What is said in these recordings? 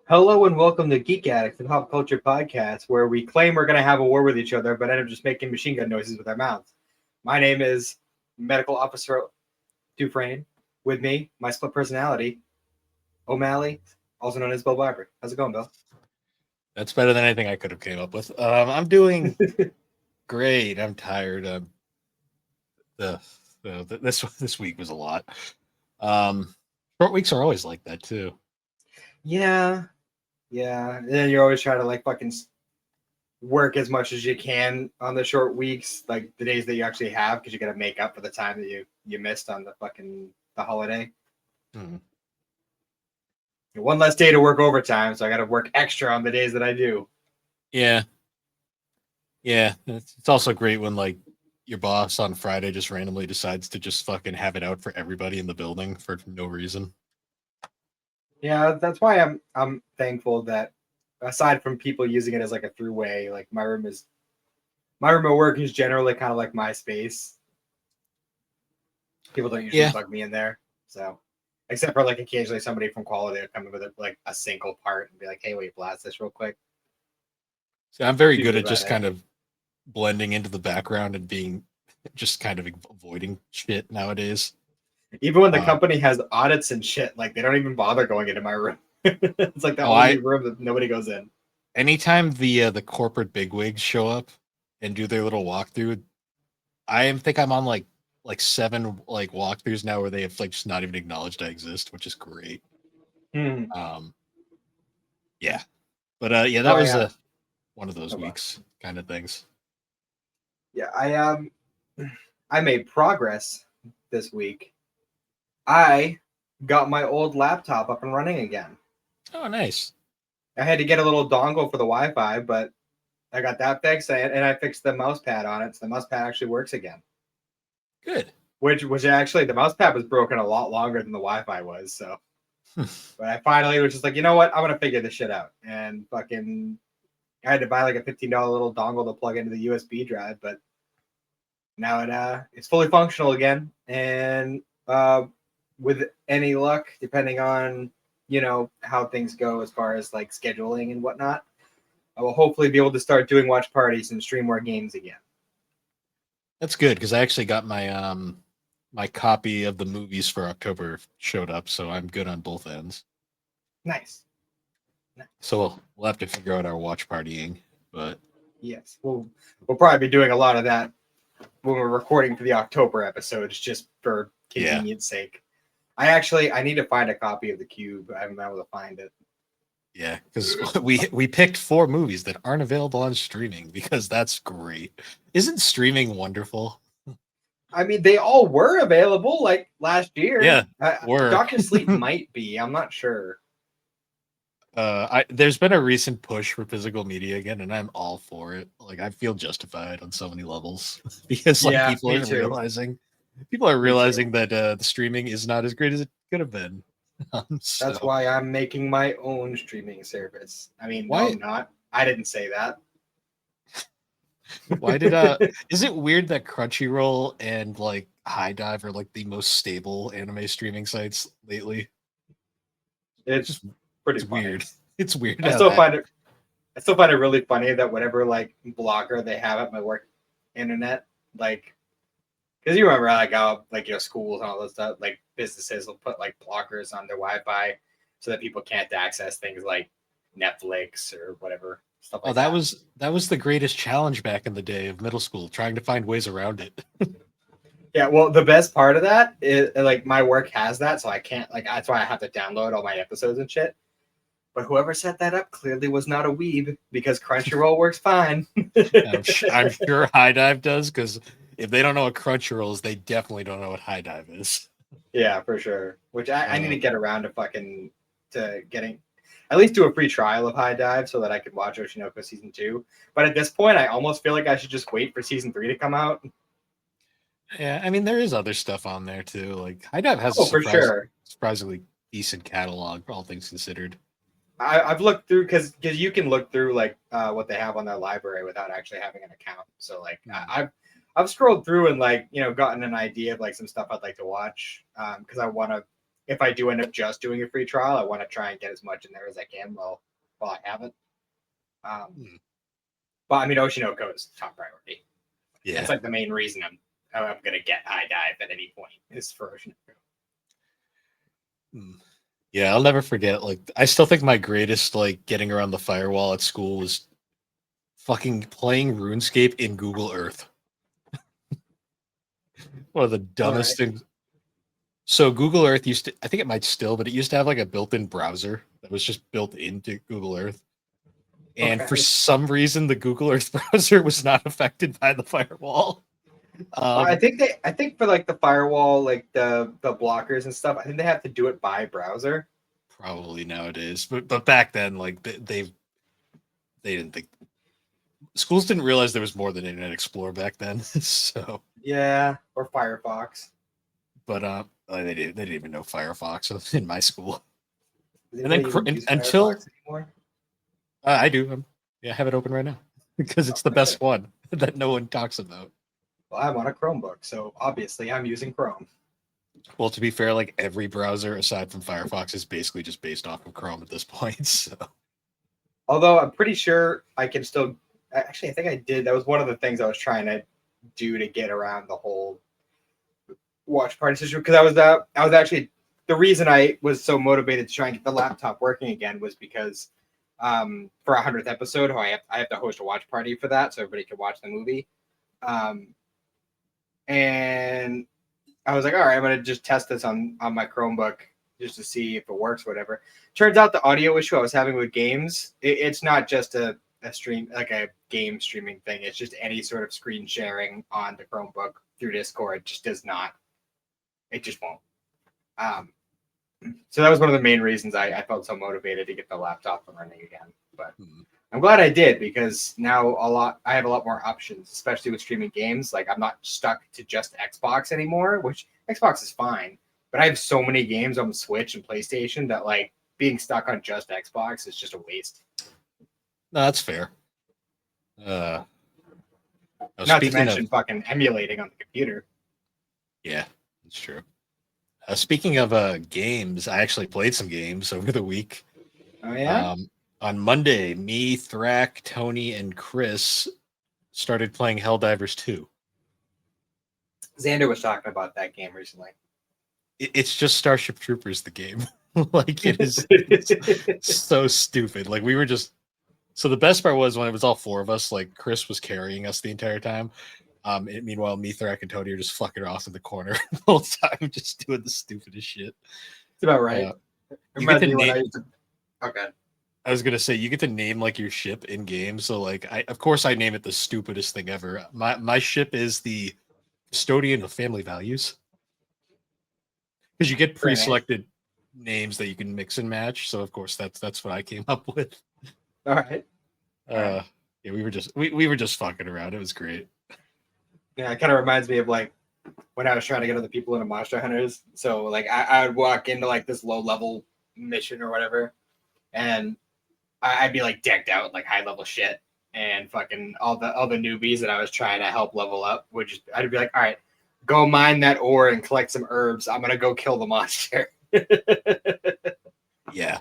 Hello and welcome to Geek Addicts, the pop culture podcast, where we claim we're going to have a war with each other, but end up just making machine gun noises with our mouths. My name is Medical Officer Dufresne. With me, my split personality, O'Malley, also known as Bill Barber. How's it going, Bill? That's better than anything I could have came up with. I'm doing great. I'm tired. The, this week was a lot. Short weeks are always like that too. Yeah, yeah. And then you're always trying to like fucking work as much as you can on the short weeks, like the days that you actually have, because you got to make up for the time that you missed on the holiday. Hmm. One less day to work overtime, so I got to work extra on the days that I do. Yeah, yeah. It's also great when like your boss on Friday just randomly decides to just fucking have it out for everybody in the building for no reason. Yeah, that's why I'm thankful that aside from people using it as like a throughway, like my room at work is generally kind of like my space. People don't usually Yeah. bug me in there, so except for like occasionally somebody from quality will come in with like a single part and be like, "Hey, wait, blast this real quick." See, I'm very It's good usually at about just it. kind of blending into the background and being just kind of avoiding shit nowadays. Even when the Uh, company has audits and shit, like they don't even bother going into my room. It's like the oh, only I room that nobody goes in. anytime the corporate bigwigs show up and do their little walkthrough, think I'm on like seven like walkthroughs now where they have like just not even acknowledged I exist, which is great. Hmm. Um, yeah, but yeah, No, that I was one of those oh, well. weeks kind of things. Yeah, I made progress this week. I got my old laptop up and running again. Oh, nice, I had to get a little dongle for the Wi-Fi, but I got that fixed, and I fixed the mouse pad on it, so the mouse pad actually works again. good. Which actually the mouse pad was broken a lot longer than the Wi-Fi was. So, but I finally was just like, you know what, I'm gonna figure this shit out, and fucking I had to buy like a $15 little dongle to plug into the USB drive, but now it's fully functional again, and with any luck, depending on how things go as far as like scheduling and whatnot, I will hopefully be able to start doing watch parties and stream more games again. That's good because I actually got my copy of the movies for October showed up, so I'm good on both ends. Nice. Nice. So we'll have to figure out our watch partying, but Yes, we'll probably be doing a lot of that when we're recording for the October episodes, just for yeah. convenience sake. I need to find a copy of the Cube. I haven't been able to find it. Yeah, because we picked four movies that aren't available on streaming because that's great. Isn't streaming wonderful? I mean, they all were available like last year. Yeah, we're Doctor Sleep might be. I'm not sure. there's been a recent push for physical media again, and I'm all for it. Like I feel justified on so many levels because like Yeah, me too. people are Me too. realizing that the streaming is not as great as it could have been. That's So why I'm making my own streaming service. I mean, no, why I'm not. I didn't say that. why did is it weird that Crunchyroll and like High Dive are like the most stable anime streaming sites lately? It's Just pretty it's funny. weird. It's weird I how still that. find it. I still find it really funny that whatever like blogger they have at my work internet, like, because you remember like how like schools and all this stuff, like businesses will put like blockers on their Wi-Fi so that people can't access things like Netflix or whatever stuff Oh, like that. that was the greatest challenge back in the day of middle school, trying to find ways around it. Yeah, well, the best part of that is like my work has that, so I can't like that's why I have to download all my episodes and shit. But whoever set that up clearly was not a weeb because Crunchyroll works fine. I'm sure High Dive does because if they don't know what Crunchyroll is, they definitely don't know what High Dive is. Yeah, for sure. Which I need Uh, to get around to getting at least do a free trial of High Dive so that I could watch Oshinoko season 2. But at this point, I almost feel like I should just wait for season 3 to come out. yeah, I mean there is other stuff on there too. Like High Dive has a Oh, for sure. surprisingly decent catalog, all things considered. I've looked through because you can look through like what they have on their library without actually having an account. So like Hmm. I've scrolled through and like gotten an idea of like some stuff I'd like to watch because I want to if I do end up just doing a free trial, I want to try and get as much in there as I can while I have it. But I mean, Oshinoko is top priority. Yeah, that's like the main reason I'm gonna get high dive at any point is for Oshinoko. Yeah, I'll never forget. Like, I still think my greatest like getting around the firewall at school was fucking playing RuneScape in Google Earth. One of the dumbest things. So Google Earth used to, I think it might still, but it used to have like a built-in browser that was just built into Google Earth. And for some reason, the Google Earth browser was not affected by the firewall. I think for like the firewall, like the blockers and stuff, I think they have to do it by browser. Probably nowadays, but back then, like they didn't think, schools didn't realize there was more than Internet Explorer back then. So yeah, or Firefox. But they didn't even know Firefox in my school. And then until I do, I have it open right now because it's the best one that no one talks about. Well, I'm on a Chromebook, so obviously I'm using Chrome. Well, to be fair, like every browser aside from Firefox is basically just based off of Chrome at this point. So, although I'm pretty sure I can still, actually, I think I did. That was one of the things I was trying to do to get around the whole watch party situation, because I was actually, the reason I was so motivated to try and get the laptop working again was because for 100th episode, I have to host a watch party for that so everybody can watch the movie. And I was like, all right, I'm gonna just test this on my Chromebook just to see if it works, whatever. Turns out the audio issue I was having with games, it's not just a stream, like a game streaming thing. It's just any sort of screen sharing on the Chromebook through Discord just does not. It just won't. So that was one of the main reasons I felt so motivated to get the laptop running again. But I'm glad I did, because now I have a lot more options, especially with streaming games. Like, I'm not stuck to just Xbox anymore, which Xbox is fine. But I have so many games on Switch and PlayStation that, like, being stuck on just Xbox is just a waste. No, that's fair. Not to mention fucking emulating on the computer. Yeah, that's true. Speaking of games, I actually played some games over the week. Oh, yeah? On Monday, me, Thrak, Tony, and Chris started playing Helldivers 2. Xander was talking about that game recently. It's just Starship Troopers, the game. Like, it is so stupid. Like, we were just... So the best part was when it was all four of us, like, Chris was carrying us the entire time. Meanwhile, me, Thrak, and Tony are just fucking off in the corner the whole time, just doing the stupidest shit. It's about right. Okay. I was gonna say, you get to name like your ship in game. So like, of course I name it the stupidest thing ever. My ship is the Custodian of Family Values, because you get pre-selected names that you can mix and match. So of course that's what I came up with. All right. Yeah, we were just fucking around. It was great. Yeah, it kind of reminds me of like when I was trying to get other people into Monster Hunters. So like I would walk into like this low level mission or whatever, and I'd be like decked out like high level shit, and fucking all the newbies that I was trying to help level up I'd be like, all right, go mine that ore and collect some herbs. I'm gonna go kill the monster. Yeah.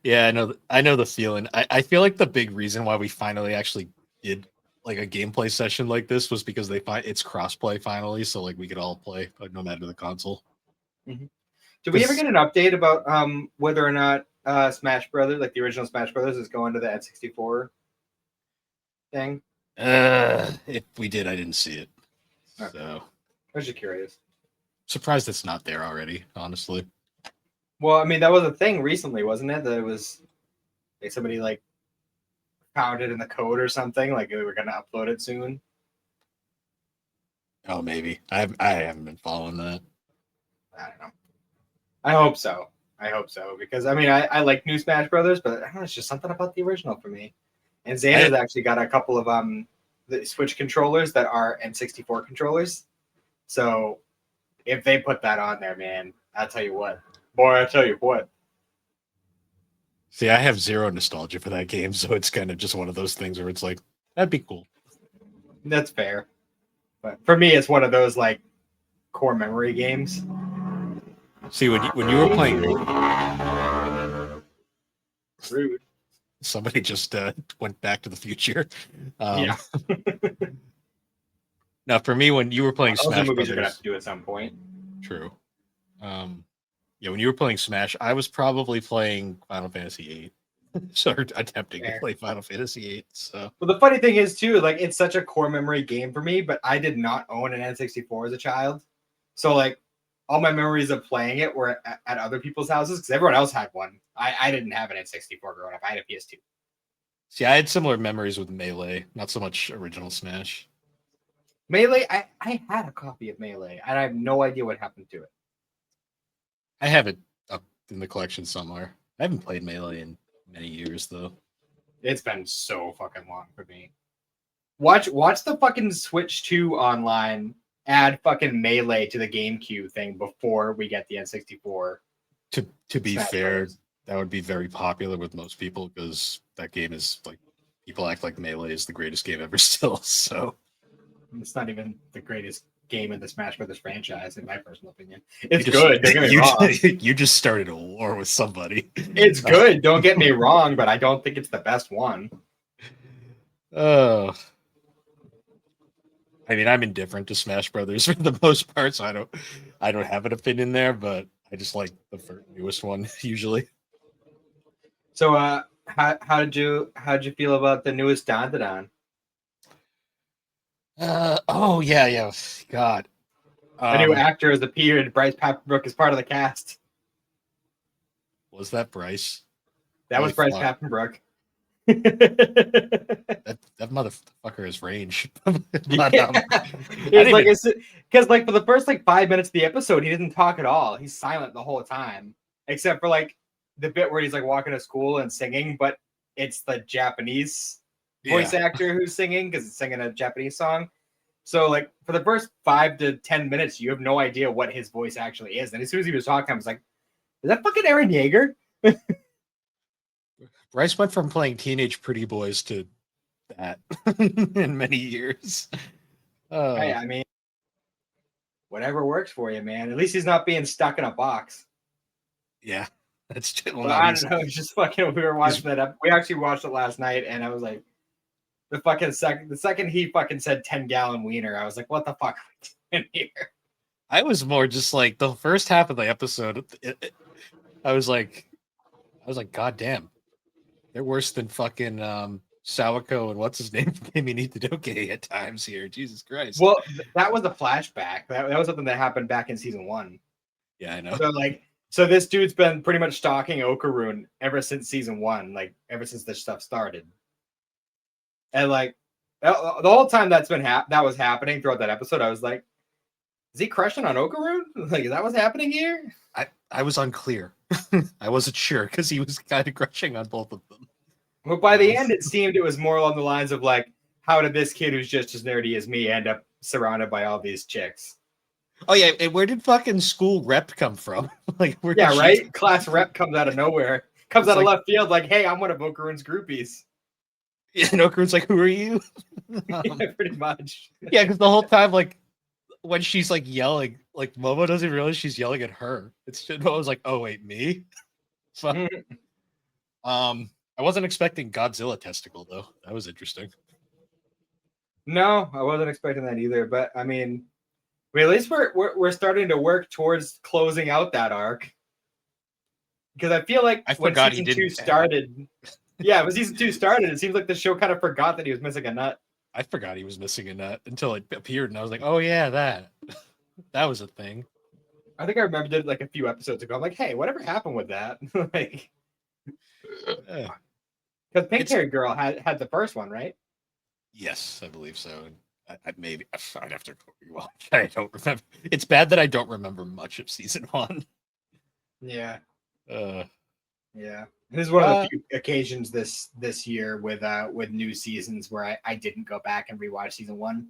Yeah, I know the feeling. I feel like the big reason why we finally actually did like a gameplay session like this was because it's crossplay finally, so like we could all play, like, no matter the console. Mm-hmm. Did we ever get an update about whether or not Smash Brothers, like the original Smash Brothers, is going to the N64 thing? If we did, I didn't see it. Okay. So I was just curious. Surprised it's not there already, honestly. Well, I mean, that was a thing recently, wasn't it? That it was like somebody like found it in the code or something, like they were going to upload it soon. Oh, maybe. I haven't been following that. I don't know. I hope so, because I mean, I like new Smash Brothers, but I don't know, it's just something about the original for me. And Xander's actually got a couple of the Switch controllers that are N64 controllers. So if they put that on there, man, I'll tell you what. See, I have zero nostalgia for that game, so it's kind of just one of those things where it's like, that'd be cool. That's fair. But for me, it's one of those like core memory games. See, when you were playing, Rude. somebody just went back to the future. Yeah. Now, for me, when you were playing Those are Smash movies you're gonna have Brothers, to do at some point. true. Yeah, when you were playing Smash, I was probably playing Final Fantasy VIII. So attempting to Fair. play Final Fantasy VIII. So But the funny thing is too, like it's such a core memory game for me, but I did not own an N64 as a child. So like all my memories of playing it were at other people's houses because everyone else had one. I didn't have an N64 growing up. I had a PS2. see, I had similar memories with Melee, not so much original Smash. Melee, I had a copy of Melee and I have no idea what happened to it. I have it up in the collection somewhere. I haven't played Melee in many years though. It's been so fucking long for me. Watch the fucking Switch 2 online add fucking Melee to the GameCube thing before we get the N64. To be Smash fair, Brothers. that would be very popular with most people because that game is like people act like Melee is the greatest game ever still. So It's not even the greatest game in the Smash Brothers franchise, in my personal opinion. you It's just, good. Don't get me wrong. you just started a war with somebody. It's good. Don't get me wrong, but I don't think it's the best one. Oh, I mean, I'm indifferent to Smash Brothers for the most part, so I don't have an opinion there, but I just like the newest one usually. So, how did you feel about the newest Don? Oh yeah. God. A new actor has appeared. Bryce Papenbrook is part of the cast. Was that Bryce? That was Bryce Papenbrook. That motherfucker has range. But, It's like because like for the first like 5 minutes of the episode, he didn't talk at all. He's silent the whole time, except for like the bit where he's like walking to school and singing, but it's the Japanese voice actor who's singing because it's singing a Japanese song. So like for the first 5 to 10 minutes, you have no idea what his voice actually is. And as soon as he was talking, I was like, "Is that fucking Aaron Yeager?" Bryce went from playing teenage pretty boys to that in many years. Hey, I mean, whatever works for you, man. At least he's not being stuck in a box. Yeah, that's just, well, I don't know. It's just fucking. We were watching that up. We actually watched it last night, and I was like, the second he fucking said 10-gallon wiener, I was like, what the fuck in here? I was more just like the first half of the episode. I was like, God damn, they're worse than fucking Sawako and what's his name from Kimi Nitadoke at times here. Jesus Christ. Well, that was a flashback. That was something that happened back in season 1. Yeah, I know. So this dude's been pretty much stalking Okarun ever since season 1, like ever since this stuff started. And like the whole time that was happening throughout that episode, I was like, is he crushing on Okarun? Like, is that what's happening here? I was unclear. I wasn't sure because he was kind of crushing on both of them. But by the end, it seemed it was more along the lines of like, how did this kid who's just as nerdy as me end up surrounded by all these chicks? Oh yeah, and where did fucking school rep come from? Like, where? Yeah, right. Class rep comes out of nowhere, comes out of left field, like, hey, I'm one of Okarun's groupies. Yeah, and Okarun's like, who are you? Yeah, pretty much. Yeah, because the whole time, like, when she's like yelling, like Momo doesn't realize she's yelling at her. It's just, Momo's like, oh wait, me? I wasn't expecting Godzilla testicle though. That was interesting. No, I wasn't expecting that either. But I mean, at least we're starting to work towards closing out that arc. Because I feel like when season 2 started, when season 2 started, it seems like the show kind of forgot that he was missing a nut. I forgot he was missing a nut until it appeared, and I was like, oh yeah, that was a thing. I think I remembered it like a few episodes ago. I'm like, hey, whatever happened with that? Like, because Pink Haired Girl had the first one, right? Yes, I believe so. Maybe I'd have to rewatch. I don't remember. It's bad that I don't remember much of season 1. Yeah. Yeah. This is one of the few occasions this year with new seasons where I didn't go back and rewatch season 1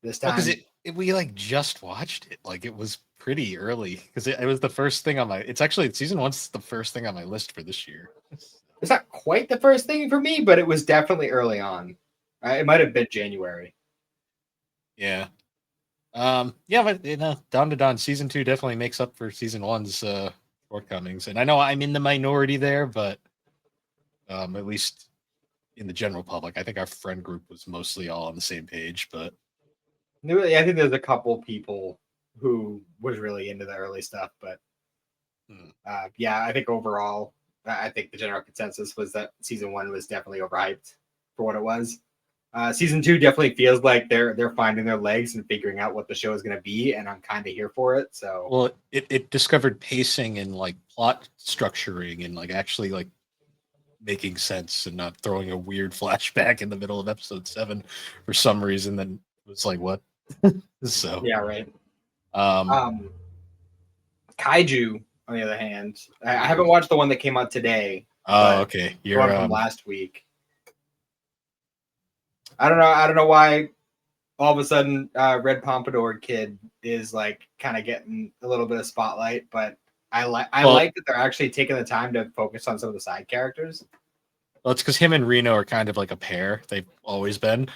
this time. Because we like just watched it. Like it was pretty early because it was the first thing on my. It's actually season 1's the first thing on my list for this year. It's not quite the first thing for me, but it was definitely early on. It might have been January. Yeah. Yeah, but Dawn to Dawn season 2 definitely makes up for season 1's shortcomings, and I know I'm in the minority there, but at least in the general public, I think our friend group was mostly all on the same page. But I think there's a couple people who was really into the early stuff, but yeah, I think overall, I think the general consensus was that season 1 was definitely overhyped for what it was. Season 2 definitely feels like they're finding their legs and figuring out what the show is going to be, and I'm kind of here for it. So, well, it discovered pacing and like plot structuring and like actually like making sense and not throwing a weird flashback in the middle of episode 7 for some reason. Then it was like, what? So yeah, right. um, Kaiju, on the other hand, I weird. haven't watched the one that came out today, Oh, but okay. the You're one from last week. I don't know. I don't know why all of a sudden Red Pompadour kid is like kind of getting a little bit of spotlight, but I like that they're actually taking the time to focus on some of the side characters. Well, it's because him and Reno are kind of like a pair. They've always been,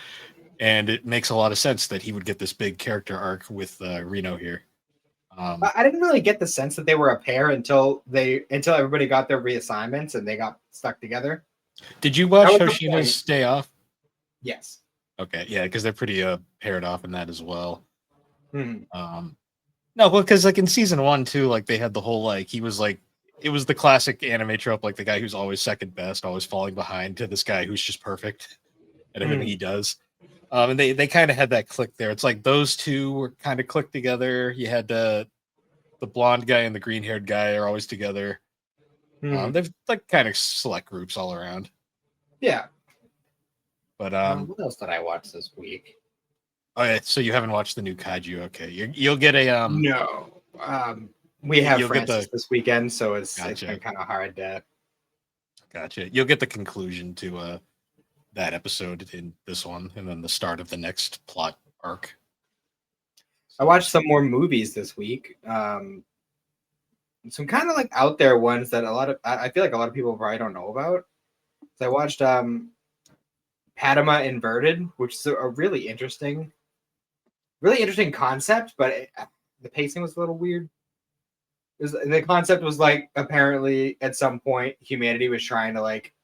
and it makes a lot of sense that he would get this big character arc with Reno here. I didn't really get the sense that they were a pair until everybody got their reassignments and they got stuck together. Did you watch Hoshina's Day Off? Yes. Okay, yeah, because they're pretty paired off in that as well. Mm-hmm. No, well, because like in season 1 too, like they had the whole like he was like it was the classic anime trope, like the guy who's always second best, always falling behind to this guy who's just perfect at everything he does. And they kind of had that click there. It's like those two were kind of clicked together. You had the blonde guy and the green haired guy are always together. They've like kind of select groups all around. Yeah. But what else did I watch this week? Oh yeah, so you haven't watched the new Kaiju? Okay, you'll get a No. We have Francis this weekend, so it's been kind of hard to. Gotcha. You'll get the conclusion to that episode in this one, and then the start of the next plot arc. I watched some more movies this week. Some kind of like out there ones that I feel like a lot of people probably don't know about. So I watched Padma Inverted, which is a really interesting concept, but the pacing was a little weird. The concept was like apparently at some point humanity was trying to like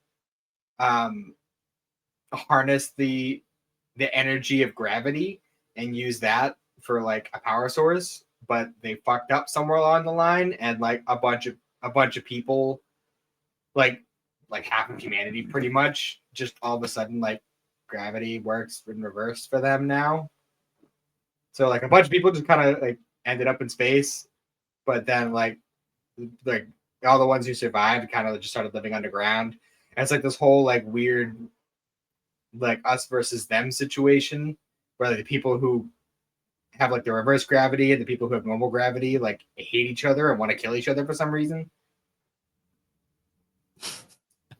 harness the energy of gravity and use that for like a power source, but they fucked up somewhere along the line, and like a bunch of people, like half of humanity pretty much, just all of a sudden like gravity works in reverse for them now. So like a bunch of people just kind of like ended up in space, but then like all the ones who survived kind of just started living underground. And it's like this whole like weird like us versus them situation where like, the people who have like the reverse gravity and the people who have normal gravity like hate each other and want to kill each other for some reason.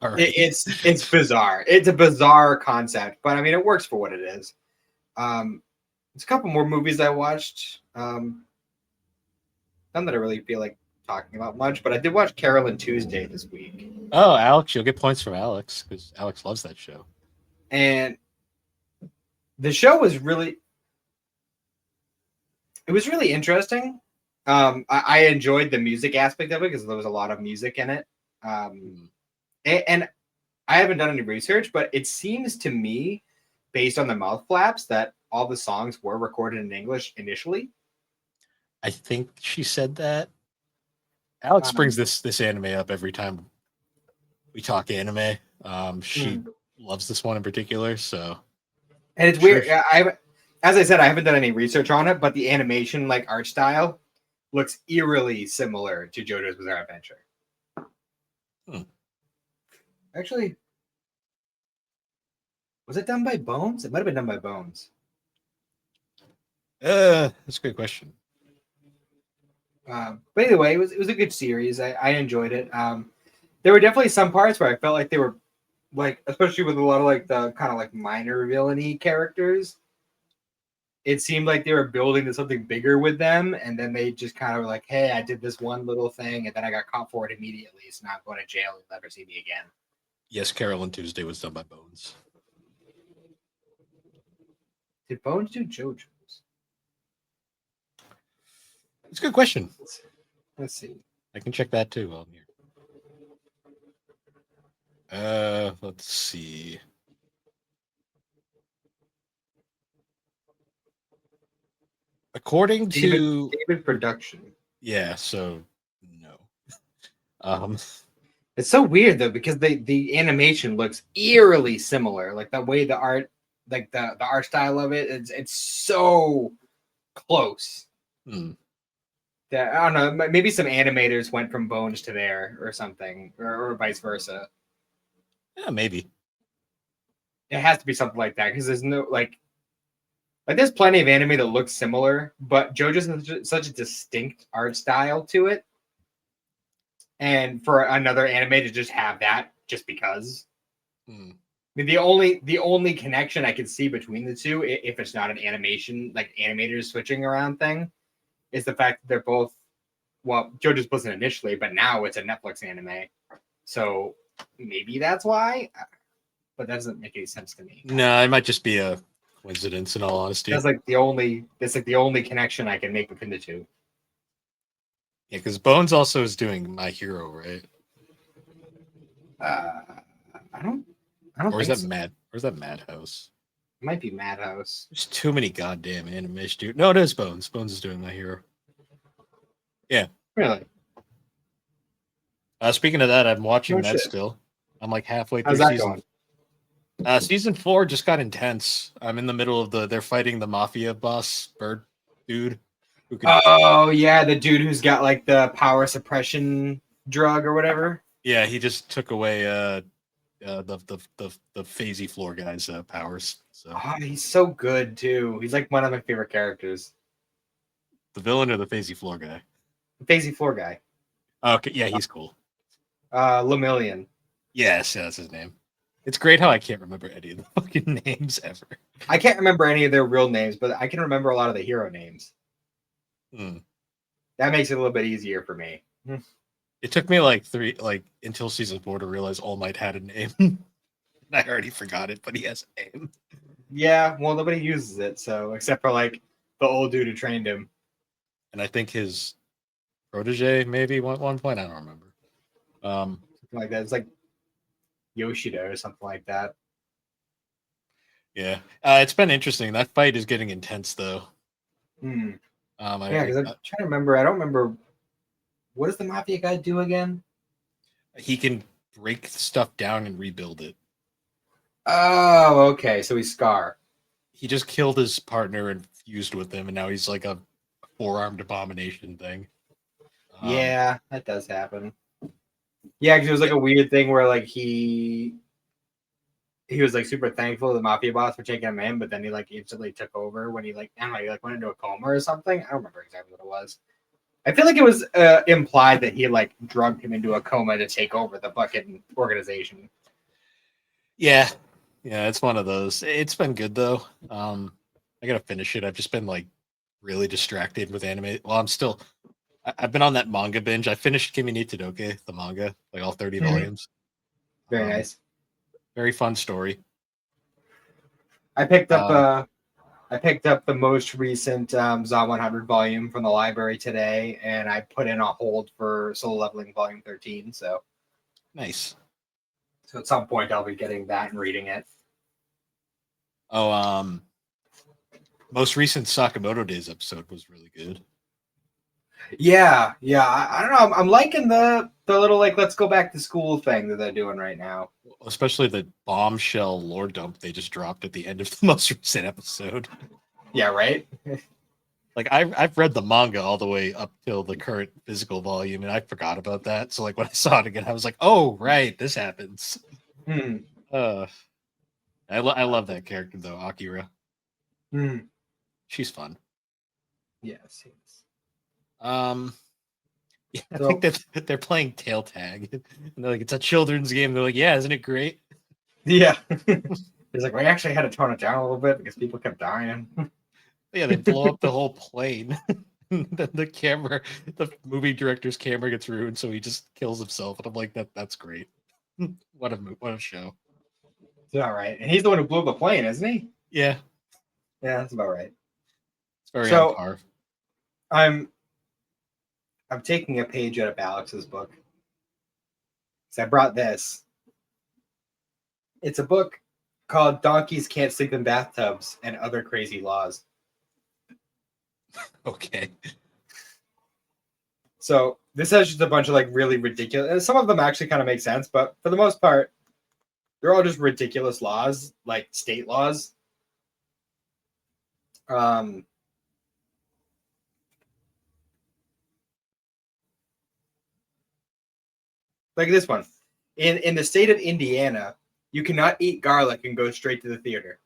Right. It's bizarre. It's a bizarre concept, but I mean it works for what it is. There's a couple more movies I watched. None that I really feel like talking about much, but I did watch Carol and Tuesday this week. Oh, Alex, you'll get points from Alex because Alex loves that show. And the show was really interesting. I enjoyed the music aspect of it because there was a lot of music in it. And I haven't done any research, but it seems to me, based on the mouth flaps, that all the songs were recorded in English initially. I think she said that. Alex brings this anime up every time we talk anime. She loves this one in particular, so. And it's weird. As I said, I haven't done any research on it, but the animation, like art style, looks eerily similar to JoJo's Bizarre Adventure. Actually, was it done by Bones? It might have been done by Bones. That's a good question. But anyway, it was a good series. I enjoyed it. There were definitely some parts where I felt like they were like, especially with a lot of like the kind of like minor villainy characters, it seemed like they were building to something bigger with them, and then they just kind of were like, hey, I did this one little thing and then I got caught for it immediately, so now I'm going to jail and never see me again. Yes, Carol and Tuesday was done by Bones. Did Bones do JoJo's? It's a good question. Let's see. I can check that too while I'm here. Let's see. According to David Production. Yeah, so no. Um It's so weird though because the animation looks eerily similar. Like the way the art, like the art style of it's so close. That I don't know. Maybe some animators went from Bones to there or something, or vice versa. Yeah, maybe. It has to be something like that because there's no like there's plenty of anime that looks similar, but JoJo's has such a distinct art style to it, and for another anime to just have that just because. I mean, the only connection I can see between the two, if it's not an animation like animators switching around thing, is the fact that they're both. Well, JoJo's wasn't initially, but now it's a Netflix anime, so maybe that's why. But that doesn't make any sense to me. No, it might just be a coincidence. In all honesty, that's like the only connection I can make between the two. Yeah, because Bones also is doing My Hero, right? I don't. Or is think that so. Mad? Or is that Madhouse? It might be Madhouse. There's too many goddamn animes, dude. No, it is Bones. Bones is doing My Hero. Yeah. Really? Speaking of that, I'm watching that still. I'm like halfway through season. Season 4 just got intense. I'm in the middle of they're fighting the mafia boss bird dude. Oh yeah, the dude who's got like the power suppression drug or whatever. Yeah, he just took away the phasey floor guy's powers. So he's so good too. He's like one of my favorite characters. The villain or the phasey floor guy? The phasey floor guy. Okay, yeah, he's cool. Lemillion. Yes, that's his name. It's great how I can't remember any of the fucking names ever. I can't remember any of their real names, but I can remember a lot of the hero names. That makes it a little bit easier for me. It took me until season 4 to realize All Might had a name. I already forgot it, but he has a name. Yeah, well, nobody uses it, so except for like the old dude who trained him. And I think his protege, maybe one point, I don't remember. Something like that. It's like Yoshida or something like that. Yeah, it's been interesting. That fight is getting intense, though. Yeah, because I'm trying to remember. I don't remember. What does the mafia guy do again? He can break stuff down and rebuild it. Oh, okay. So he's Scar. He just killed his partner and fused with him, and now he's like a four-armed abomination thing. Yeah, that does happen. Yeah, because it was like a weird thing where like he was like super thankful to the mafia boss for taking him in, but then he like instantly took over when he like I don't know, he like went into a coma or something. I don't remember exactly what it was. I feel like it was implied that he like drugged him into a coma to take over the fucking organization. Yeah, it's one of those. It's been good though. I gotta finish it. I've just been like really distracted with anime. Well, I've been on that manga binge. I finished Kimi ni Todoke, the manga, like all 30 volumes. Very nice. Very fun story. I picked up the most recent ZA 100 volume from the library today, and I put in a hold for Solo Leveling Volume 13. So nice. So at some point I'll be getting that and reading it. Oh, most recent Sakamoto Days episode was really good. Yeah. I don't know. I'm liking the little like let's go back to school thing that they're doing right now. Especially the bombshell lore dump they just dropped at the end of the most recent episode. Yeah, right. Like I've read the manga all the way up till the current physical volume, and I forgot about that. So like when I saw it again, I was like, "Oh, right, this happens." I love that character though, Akira. She's fun. Yes. Yeah, I think that they're playing tail tag, and they're like, "It's a children's game." They're like, "Yeah, isn't it great?" Yeah. It's like we actually had to tone it down a little bit because people kept dying. Yeah, they blow up the whole plane. the movie director's camera gets ruined, so he just kills himself. And I'm like, that's great. What a show. It's all right. And he's the one who blew up the plane, isn't he? Yeah. Yeah, that's about right. It's very on par. I'm I'm taking a page out of Alex's book. So I brought this. It's a book called Donkeys Can't Sleep in Bathtubs and Other Crazy Laws. Okay. So this has just a bunch of like really ridiculous, and some of them actually kind of make sense, but for the most part, they're all just ridiculous laws, like state laws. Like this one. In the state of Indiana, you cannot eat garlic and go straight to the theater.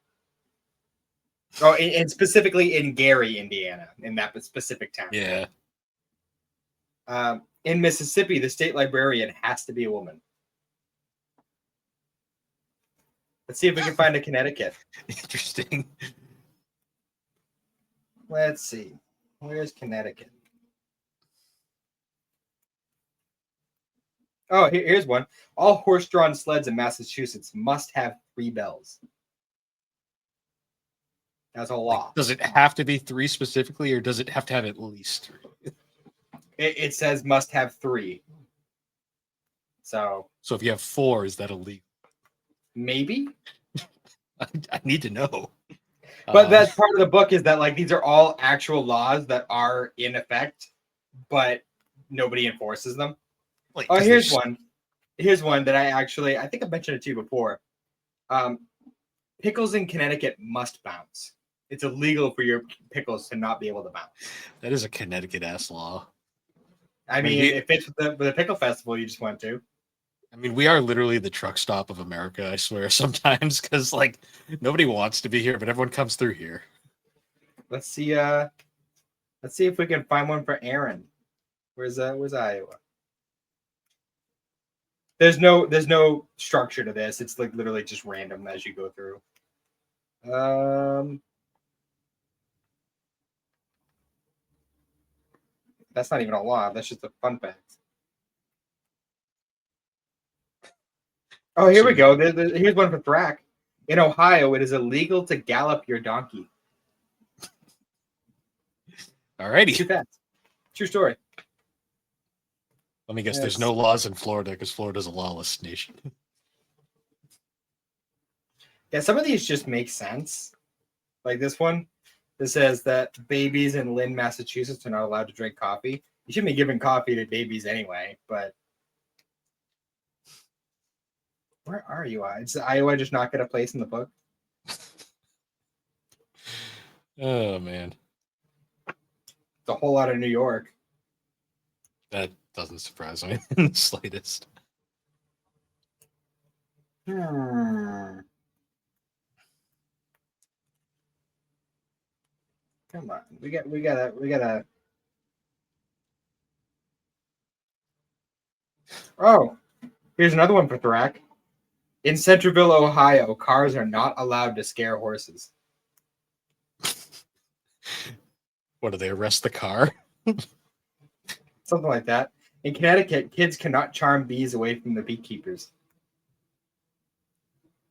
Oh, and specifically in Gary, Indiana, in that specific town. Yeah. In Mississippi, the state librarian has to be a woman. Let's see if we can find a Connecticut. Interesting. Let's see. Where's Connecticut? Oh, here's one. All horse-drawn sleds in Massachusetts must have 3 bells. That's a law. Does it have to be 3 specifically, or does it have to have at least 3? It says must have 3. So if you have 4, is that illegal? Maybe. I need to know. But that's part of the book, is that like these are all actual laws that are in effect, but nobody enforces them. Like, oh, here's one. Here's one that I think I mentioned it to you before. Pickles in Connecticut must bounce. It's illegal for your pickles to not be able to bounce. That is a Connecticut ass law. I mean, it fits with the pickle festival you just went to. I mean, we are literally the truck stop of America, I swear, sometimes, because like nobody wants to be here, but everyone comes through here. Let's see if we can find one for Aaron. Where's Iowa? There's no structure to this. It's like literally just random as you go through. That's not even a law. That's just a fun fact. Oh, here we go. Here's one for Thrack. In Ohio, it is illegal to gallop your donkey. Alrighty. True fact. True story. Let me guess. There's no laws in Florida because Florida's a lawless nation. Yeah, some of these just make sense. Like this one. This says that babies in Lynn, Massachusetts are not allowed to drink coffee. You shouldn't be giving coffee to babies anyway, but where are you? Does Iowa just not get a place in the book? Oh, man. It's a whole lot of New York. That doesn't surprise me in the slightest. Come on. We gotta. Oh, here's another one for Thrack. In Centerville, Ohio, cars are not allowed to scare horses. What, do they arrest the car? Something like that. In Connecticut, kids cannot charm bees away from the beekeepers.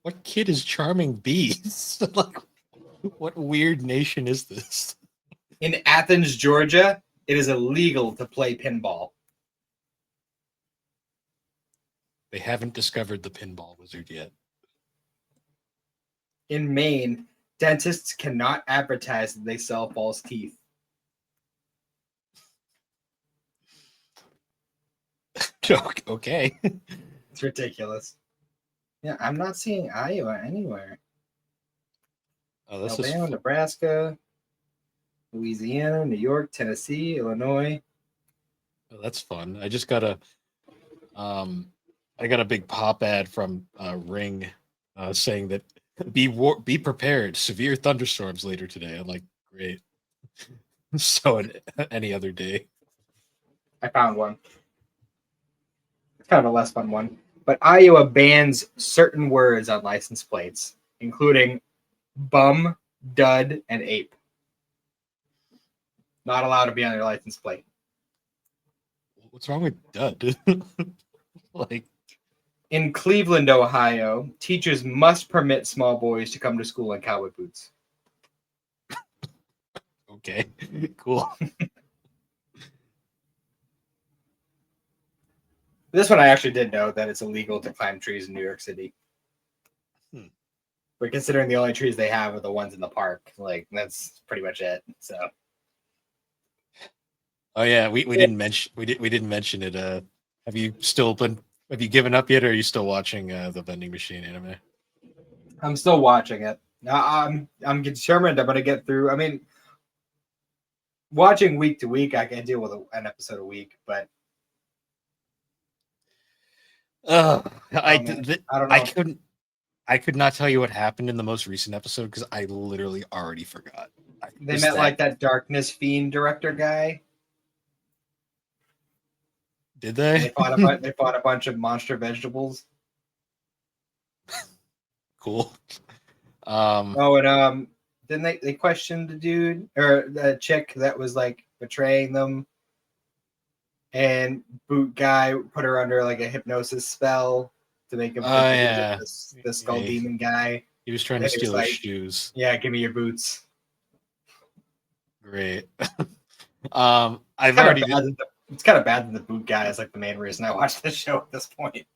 What kid is charming bees? Like, what weird nation is this? In Athens, Georgia, it is illegal to play pinball. They haven't discovered the pinball wizard yet. In Maine, dentists cannot advertise that they sell false teeth. Okay. It's ridiculous. Yeah, I'm not seeing Iowa anywhere. Oh, this Alabama, is Nebraska, Louisiana, New York, Tennessee, Illinois. Oh, that's fun. I just got a big pop ad from Ring saying that be prepared, severe thunderstorms later today. I'm like, great. So any other day. I found one. It's kind of a less fun one. But Iowa bans certain words on license plates, including bum, dud, and ape. Not allowed to be on their license plate. What's wrong with dud? Like, in Cleveland, Ohio, teachers must permit small boys to come to school in cowboy boots. Okay, cool. This one I actually did know that it's illegal to climb trees in New York City. But considering the only trees they have are the ones in the park, like that's pretty much it. So. Oh yeah, we didn't mention it. Have you given up yet, or are you still watching the vending machine anime? I'm still watching it. I'm determined I'm gonna get through. I mean, watching week to week, I can deal with an episode a week, but I don't know. I could not tell you what happened in the most recent episode because I literally already forgot. They met like that Darkness Fiend director guy. Did they? They fought a bunch of monster vegetables. Cool. And then they questioned the dude or the chick that was like betraying them, and Boot Guy put her under like a hypnosis spell to make him the Skull Demon guy. He was trying to steal his shoes. Yeah, give me your boots. Great. It's kind of bad that the Boot Guy is like the main reason I watched the show at this point.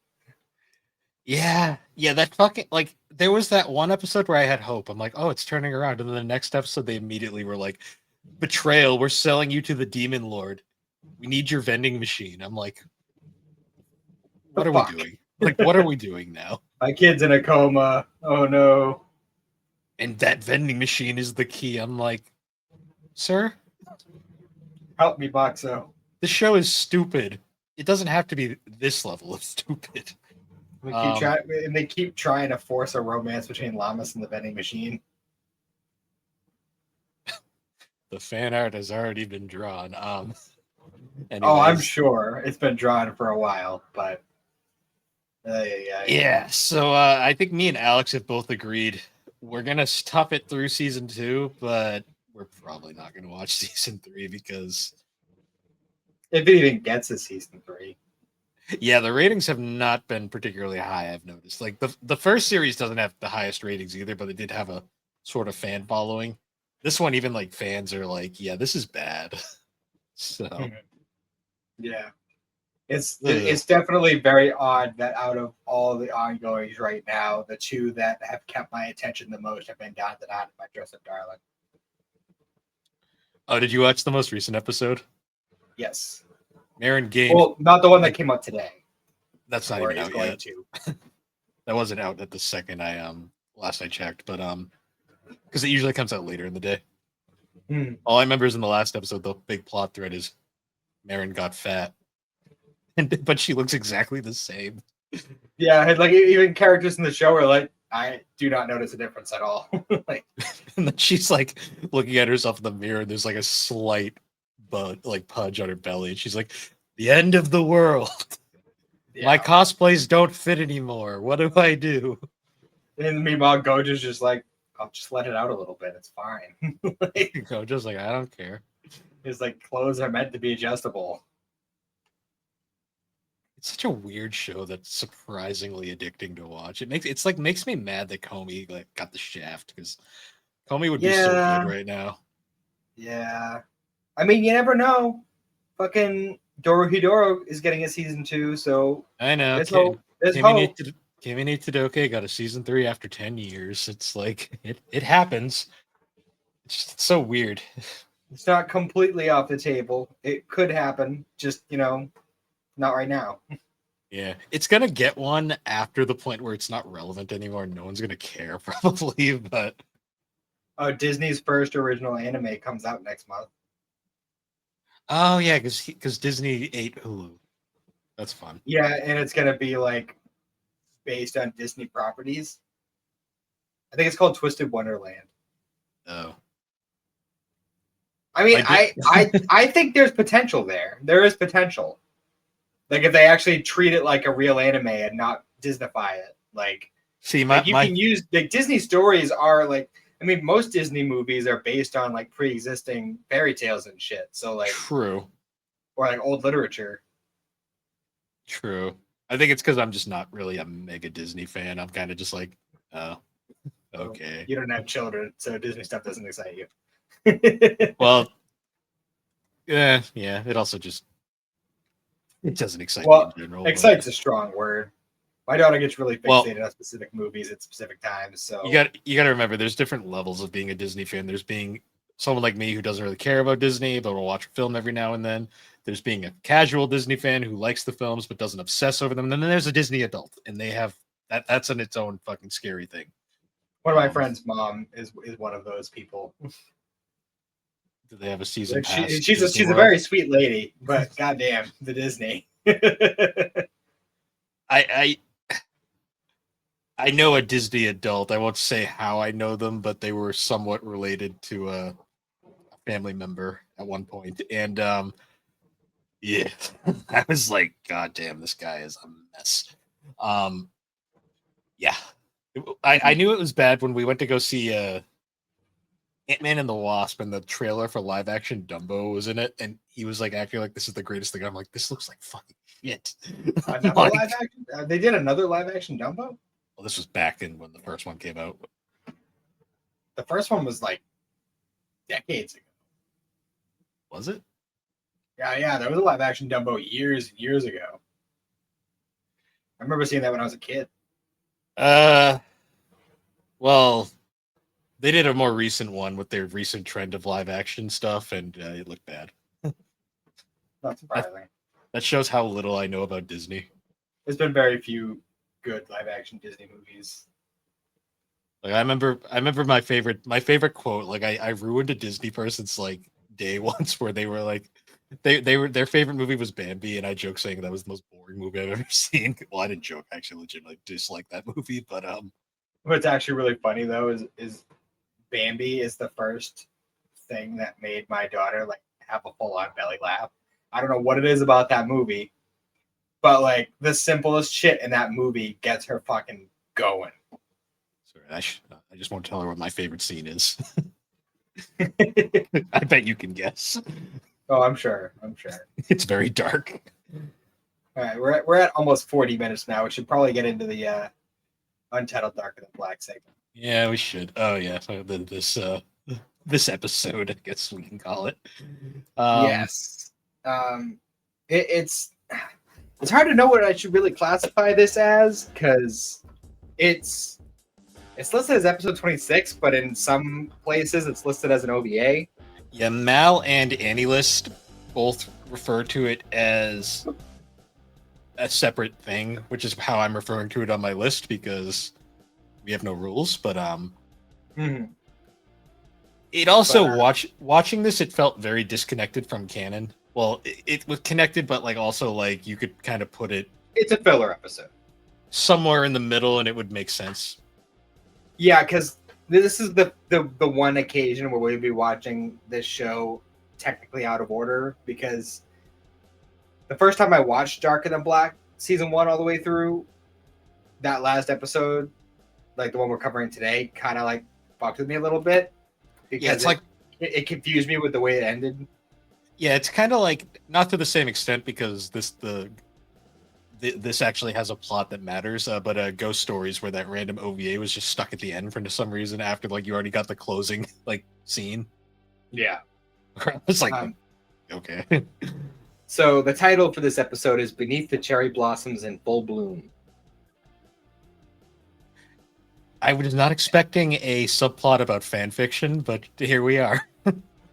Yeah, that fucking like there was that one episode where I had hope. I'm like, oh, it's turning around, and then the next episode they immediately were like, betrayal. We're selling you to the Demon Lord. We need your vending machine. I'm like, what are we doing? Like, what are we doing now? My kid's in a coma. Oh no! And that vending machine is the key. I'm like, sir, help me, Boxo. The show is stupid. It doesn't have to be this level of stupid. They keep trying to force a romance between Llamas and the vending machine. The fan art has already been drawn. I'm sure it's been drawn for a while, but yeah. So I think me and Alex have both agreed we're gonna tough it through season 2, but we're probably not gonna watch season 3 because if it even gets a season 3. Yeah, the ratings have not been particularly high, I've noticed. Like the first series doesn't have the highest ratings either, but it did have a sort of fan following. This one, even like fans are like, yeah, this is bad. So yeah. It's definitely very odd that out of all the ongoings right now, the two that have kept my attention the most have been Down to Dot and My Dress Up Darling. Oh, did you watch the most recent episode? Yes. Marin gained. Well, not the one that came out today. That's not even out yet. That wasn't out at the second last I checked, but because it usually comes out later in the day. All I remember is in the last episode, the big plot thread is Marin got fat, but she looks exactly the same. Yeah, like even characters in the show are like, I do not notice a difference at all. Like, and then she's like looking at herself in the mirror, and there's like a slight pudge on her belly, and she's like, "The end of the world. Yeah. My cosplays don't fit anymore. What do I do?" And meanwhile, Gojo's just like, "I'll just let it out a little bit. It's fine." Gojo's like, "I don't care." His like clothes are meant to be adjustable. It's such a weird show that's surprisingly addicting to watch. It makes me mad that Comey like got the shaft because Comey would be so good right now. Yeah. I mean, you never know. Fucking Dorohedoro is getting a season 2, so I know. There's hope. Kimi Tadoke got a season 3 after 10 years. It's like it happens. It's so weird. It's not completely off the table. It could happen. Just not right now. Yeah, it's gonna get one after the point where it's not relevant anymore. No one's gonna care probably, but Disney's first original anime comes out next month. Oh yeah, because Disney ate Hulu. That's fun. Yeah, and it's gonna be like based on Disney properties. I think it's called Twisted Wonderland. Oh. I mean, I think there's potential there. There is potential. Like if they actually treat it like a real anime and not Disneyfy it. Like, can use like Disney stories are like. I mean, most Disney movies are based on like pre-existing fairy tales and shit. So like, true, or like old literature. True. I think it's because I'm just not really a mega Disney fan. I'm kind of just like, oh, okay. You don't have children, so Disney stuff doesn't excite you. Well, yeah. It also just It doesn't excite me Well, in general. excite's a strong word. My daughter gets really Well, fixated on specific movies at specific times. So you got to remember, there's different levels of being a Disney fan. There's being someone like me who doesn't really care about Disney, but will watch a film every now and then. There's being a casual Disney fan who likes the films but doesn't obsess over them. And then there's a Disney adult, and they have that's in its own fucking scary thing. one of my friends' mom is one of those people. Do they have a season pass? She's a very sweet lady, but goddamn, the Disney. I know a Disney adult. I won't say how I know them, but they were somewhat related to a family member at one point. And yeah, I was like, God damn, this guy is a mess. Yeah. I knew it was bad when we went to go see Ant-Man and the Wasp, and the trailer for live action Dumbo was in it, and he was like acting like this is the greatest thing. I'm like, this looks like fucking shit. Another like, live action? They did another live action Dumbo? Well, this was back in when the first one came out. The first one was like decades ago. Was it? Yeah, there was a live action Dumbo years and years ago. I remember seeing that when I was a kid. Well, they did a more recent one with their recent trend of live action stuff, and it looked bad. Not surprising. That shows how little I know about Disney. There's been very few good live action Disney movies. Like I remember my favorite quote. Like I ruined a Disney person's like day once where they were like their favorite movie was Bambi, and I joked saying that was the most boring movie I've ever seen. Well, I didn't joke, I actually legitimately dislike that movie, but What's actually really funny though is Bambi is the first thing that made my daughter like have a full on belly laugh. I don't know what it is about that movie, but like the simplest shit in that movie gets her fucking going. Sorry, I just won't tell her what my favorite scene is. I bet you can guess. Oh, I'm sure. It's very dark. All right, we're at almost 40 minutes now. We should probably get into the Untitled Darker Than Black segment. Yeah, we should. Oh yeah, this episode, I guess we can call it. Yes. It's hard to know what I should really classify this as, because it's listed as episode 26, but in some places it's listed as an OVA. Yeah, Mal and AniList both refer to it as a separate thing, which is how I'm referring to it on my list because we have no rules. But it also watching this, it felt very disconnected from canon. Well, it was connected, but like also like you could kind of put it. It's a filler episode Somewhere in the middle, and it would make sense. Yeah, because this is the one occasion where we'd be watching this show technically out of order, because the first time I watched Darker Than Black season 1 all the way through, that last episode, like the one we're covering today, kind of like fucked with me a little bit, because Yeah, it's like it confused me with the way it ended. Yeah, it's kind of like, not to the same extent because this actually has a plot that matters, but Ghost Stories, where that random OVA was just stuck at the end for some reason after like you already got the closing like scene. Yeah. It's like, okay. So the title for this episode is Beneath the Cherry Blossoms in Full Bloom. I was not expecting a subplot about fan fiction, but here we are.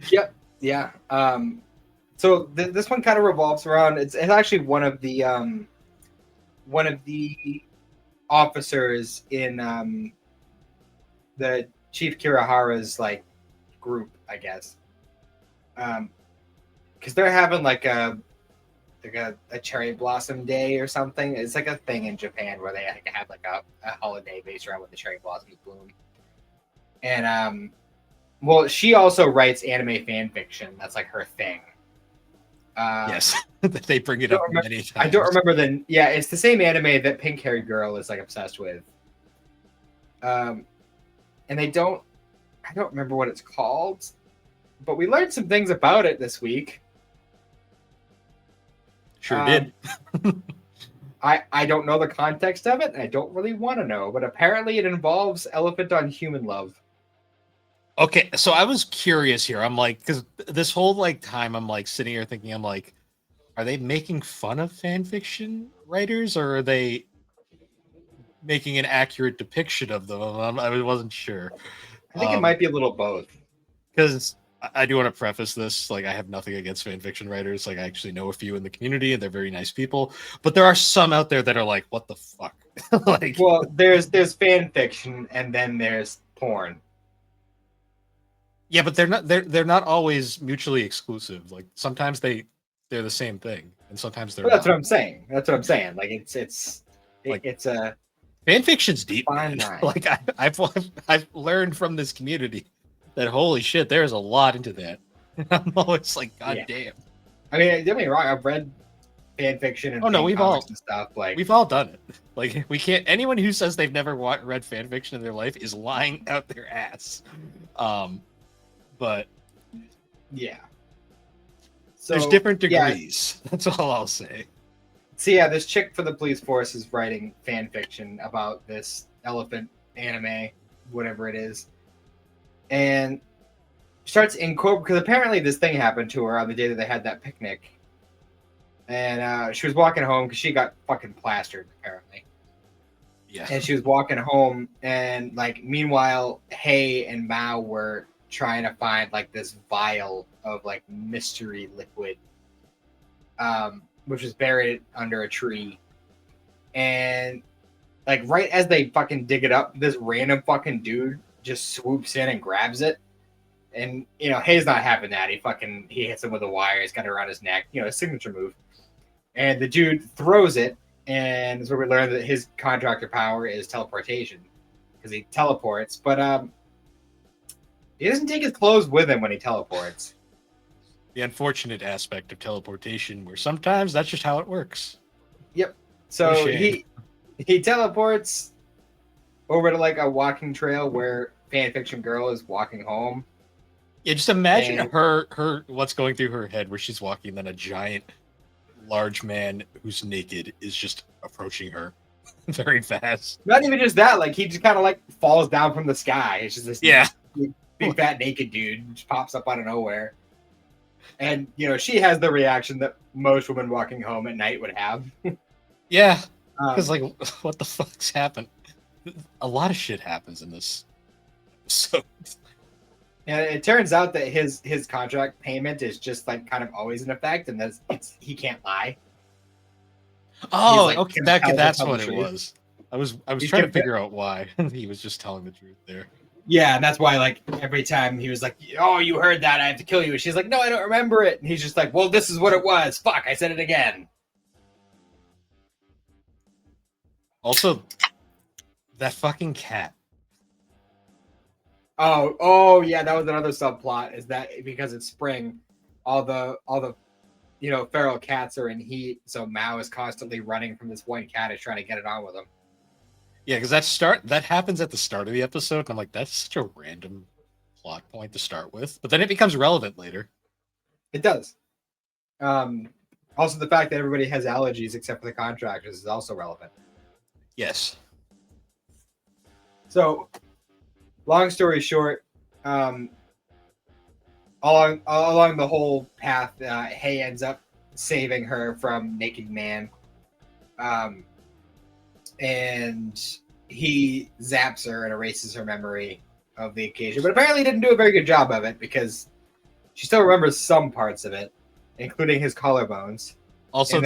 Yep. Yeah. So this one kind of revolves around. It's actually one of the officers in the Chief Kirihara's like group, I guess. Because they're having like a cherry blossom day or something. It's like a thing in Japan where they have like a holiday based around when the cherry blossoms bloom. And well, she also writes anime fan fiction. That's like her thing. Yes, they bring it up many times. I don't remember yeah, it's the same anime that Pink Haired Girl is like obsessed with. And I don't remember what it's called, but we learned some things about it this week. Sure did. I don't know the context of it, and I don't really want to know, but apparently it involves elephant on human love. Okay, so I was curious here. I'm like, because this whole like time I'm like sitting here thinking, I'm like, are they making fun of fan fiction writers, or are they making an accurate depiction of them? I wasn't sure. I think it might be a little both. Because I do want to preface this, like, I have nothing against fan fiction writers. Like, I actually know a few in the community, and they're very nice people. But there are some out there that are like, "What the fuck?" Like, well, there's fan fiction, and then there's porn. yeah, but they're not always mutually exclusive. Like, sometimes they're the same thing, and sometimes they're Well, that's not. what I'm saying. That's what I'm saying. Like Like, it's a fan fiction's deep, fine man. line. Like, I've learned from this community that holy shit, there's a lot into that. I'm always like, God damn. I mean, don't get me wrong. I've read fan fiction and we've comics all and stuff. Like, we've all done it. Like, we can't. Anyone who says they've never read fan fiction in their life is lying out their ass. But yeah. So there's different degrees. Yeah. That's all I'll say. So yeah, this chick for the police force is writing fan fiction about this elephant anime, whatever it is, and starts incorporating, because apparently this thing happened to her on the day that they had that picnic, and she was walking home because she got fucking plastered apparently. Yeah. And she was walking home, and like meanwhile, Hay and Mao were trying to find like this vial of like mystery liquid, which was buried under a tree. And like right as they fucking dig it up, this random fucking dude just swoops in and grabs it. And you know, Hay's not having that. He hits him with a wire. He's got it around his neck. You know, a signature move. And the dude throws it, and that's where we learn that his contractor power is teleportation, because he teleports. But he doesn't take his clothes with him when he teleports. The unfortunate aspect of teleportation, where sometimes that's just how it works. Yep. So he teleports over to like a walking trail where fanfiction girl is walking home. Yeah, just imagine her what's going through her head where she's walking, then a giant, large man who's naked is just approaching her very fast. Not even just that, like he just kind of like falls down from the sky. It's just this big fat naked dude just pops up out of nowhere. And you know, she has the reaction that most women walking home at night would have. Yeah, because like, what the fuck's happened? A lot of shit happens in this episode. And it turns out that his contract payment is just like kind of always in effect, and he can't lie. Oh, like, okay, that's what it was. I was trying to figure out why he was just telling the truth there. Yeah, and that's why like every time he was like, "Oh, you heard that? I have to kill you." And she's like, "No, I don't remember it." And he's just like, "Well, this is what it was. Fuck, I said it again." Also, that fucking cat. Oh yeah, that was another subplot. Is that because it's spring, all the you know, feral cats are in heat, so Mao is constantly running from this one cat is trying to get it on with him. Yeah, because that happens at the start of the episode, and I'm like, that's such a random plot point to start with, but then it becomes relevant later. It does. Also, the fact that everybody has allergies except for the contractors is also relevant. Yes. So, long story short, along the whole path, Hay ends up saving her from Naked Man. And he zaps her and erases her memory of the occasion. But apparently didn't do a very good job of it, because she still remembers some parts of it, including his collarbones. Also,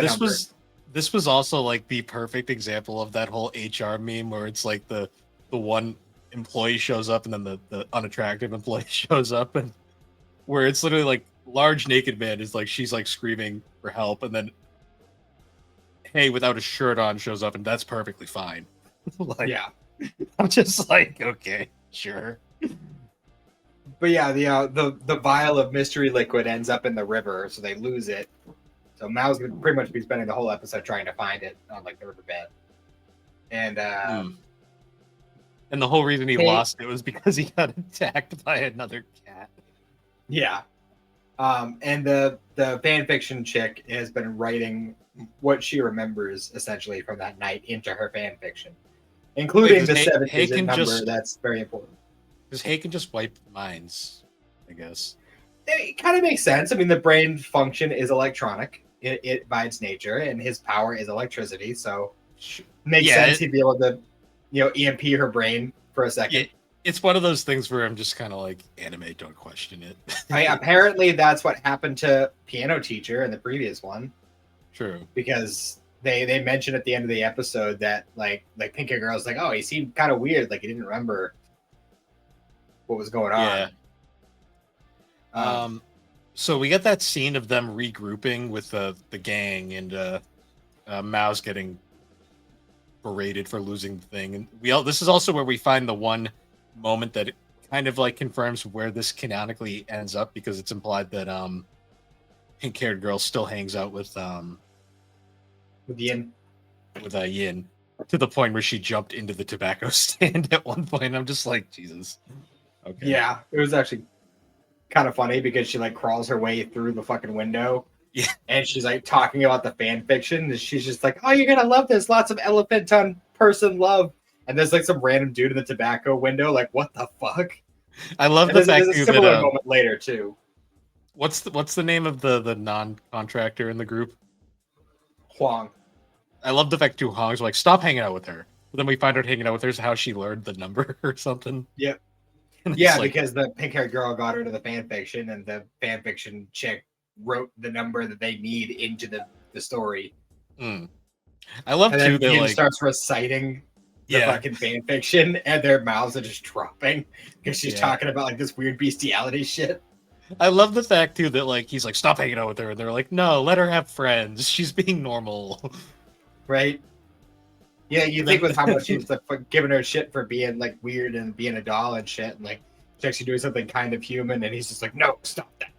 this was also like the perfect example of that whole HR meme where it's like the one employee shows up and then the unattractive employee shows up, and where it's literally like large naked man is like, she's like screaming for help, and then Hey without a shirt on shows up, and that's perfectly fine. Like, yeah, I'm just like, okay, sure. But yeah, the vial of mystery liquid ends up in the river, so they lose it. So Mao's gonna pretty much be spending the whole episode trying to find it on like the riverbed. And and the whole reason he lost it was because he got attacked by another cat. Yeah. And the fan fiction chick has been writing what she remembers essentially from that night into her fan fiction, including the 7-digit number. That's very important. Because Hay can just wipe minds, I guess. It kind of makes sense. I mean, the brain function is electronic. it by its nature, and his power is electricity, so makes Yeah, sense he'd be able to, EMP her brain for a second. it's one of those things where I'm just kind of like, anime, don't question it. Apparently that's what happened to Piano Teacher in the previous one. True. Because they mentioned at the end of the episode that like Pink Hair Girl's like, oh, he seemed kind of weird, like he didn't remember what was going on. Yeah. So we get that scene of them regrouping with the gang, and Mao's getting berated for losing the thing, and this is also where we find the one moment that kind of like confirms where this canonically ends up, because it's implied that Pink Haired Girl still hangs out with Yin. Yin, to the point where she jumped into the tobacco stand at one point. I'm just like, Jesus. Okay. Yeah, it was actually kind of funny because she like crawls her way through the fucking window. Yeah. And she's like talking about the fan fiction, and she's just like, oh, you're gonna love this, lots of elephant on person love. And there's like some random dude in the tobacco window, like, what the fuck? I love the fact there's a similar moment later too. What's the name of the non-contractor in the group? Huang. I love the fact too Huang's like, stop hanging out with her. But then we find out hanging out with her is how she learned the number or something. Yep. Yeah, like, because the pink-haired girl got her to the fan fiction, and the fan fiction chick wrote the number that they need into the story. I love and too that like starts reciting the fucking fan fiction, and their mouths are just dropping because she's talking about like this weird bestiality shit. I love the fact too that like he's like, stop hanging out with her, and they're like, no, let her have friends. She's being normal. Right. Yeah, you think with how much she's like giving her shit for being like weird and being a doll and shit, and like she's actually doing something kind of human, and he's just like, no, stop that.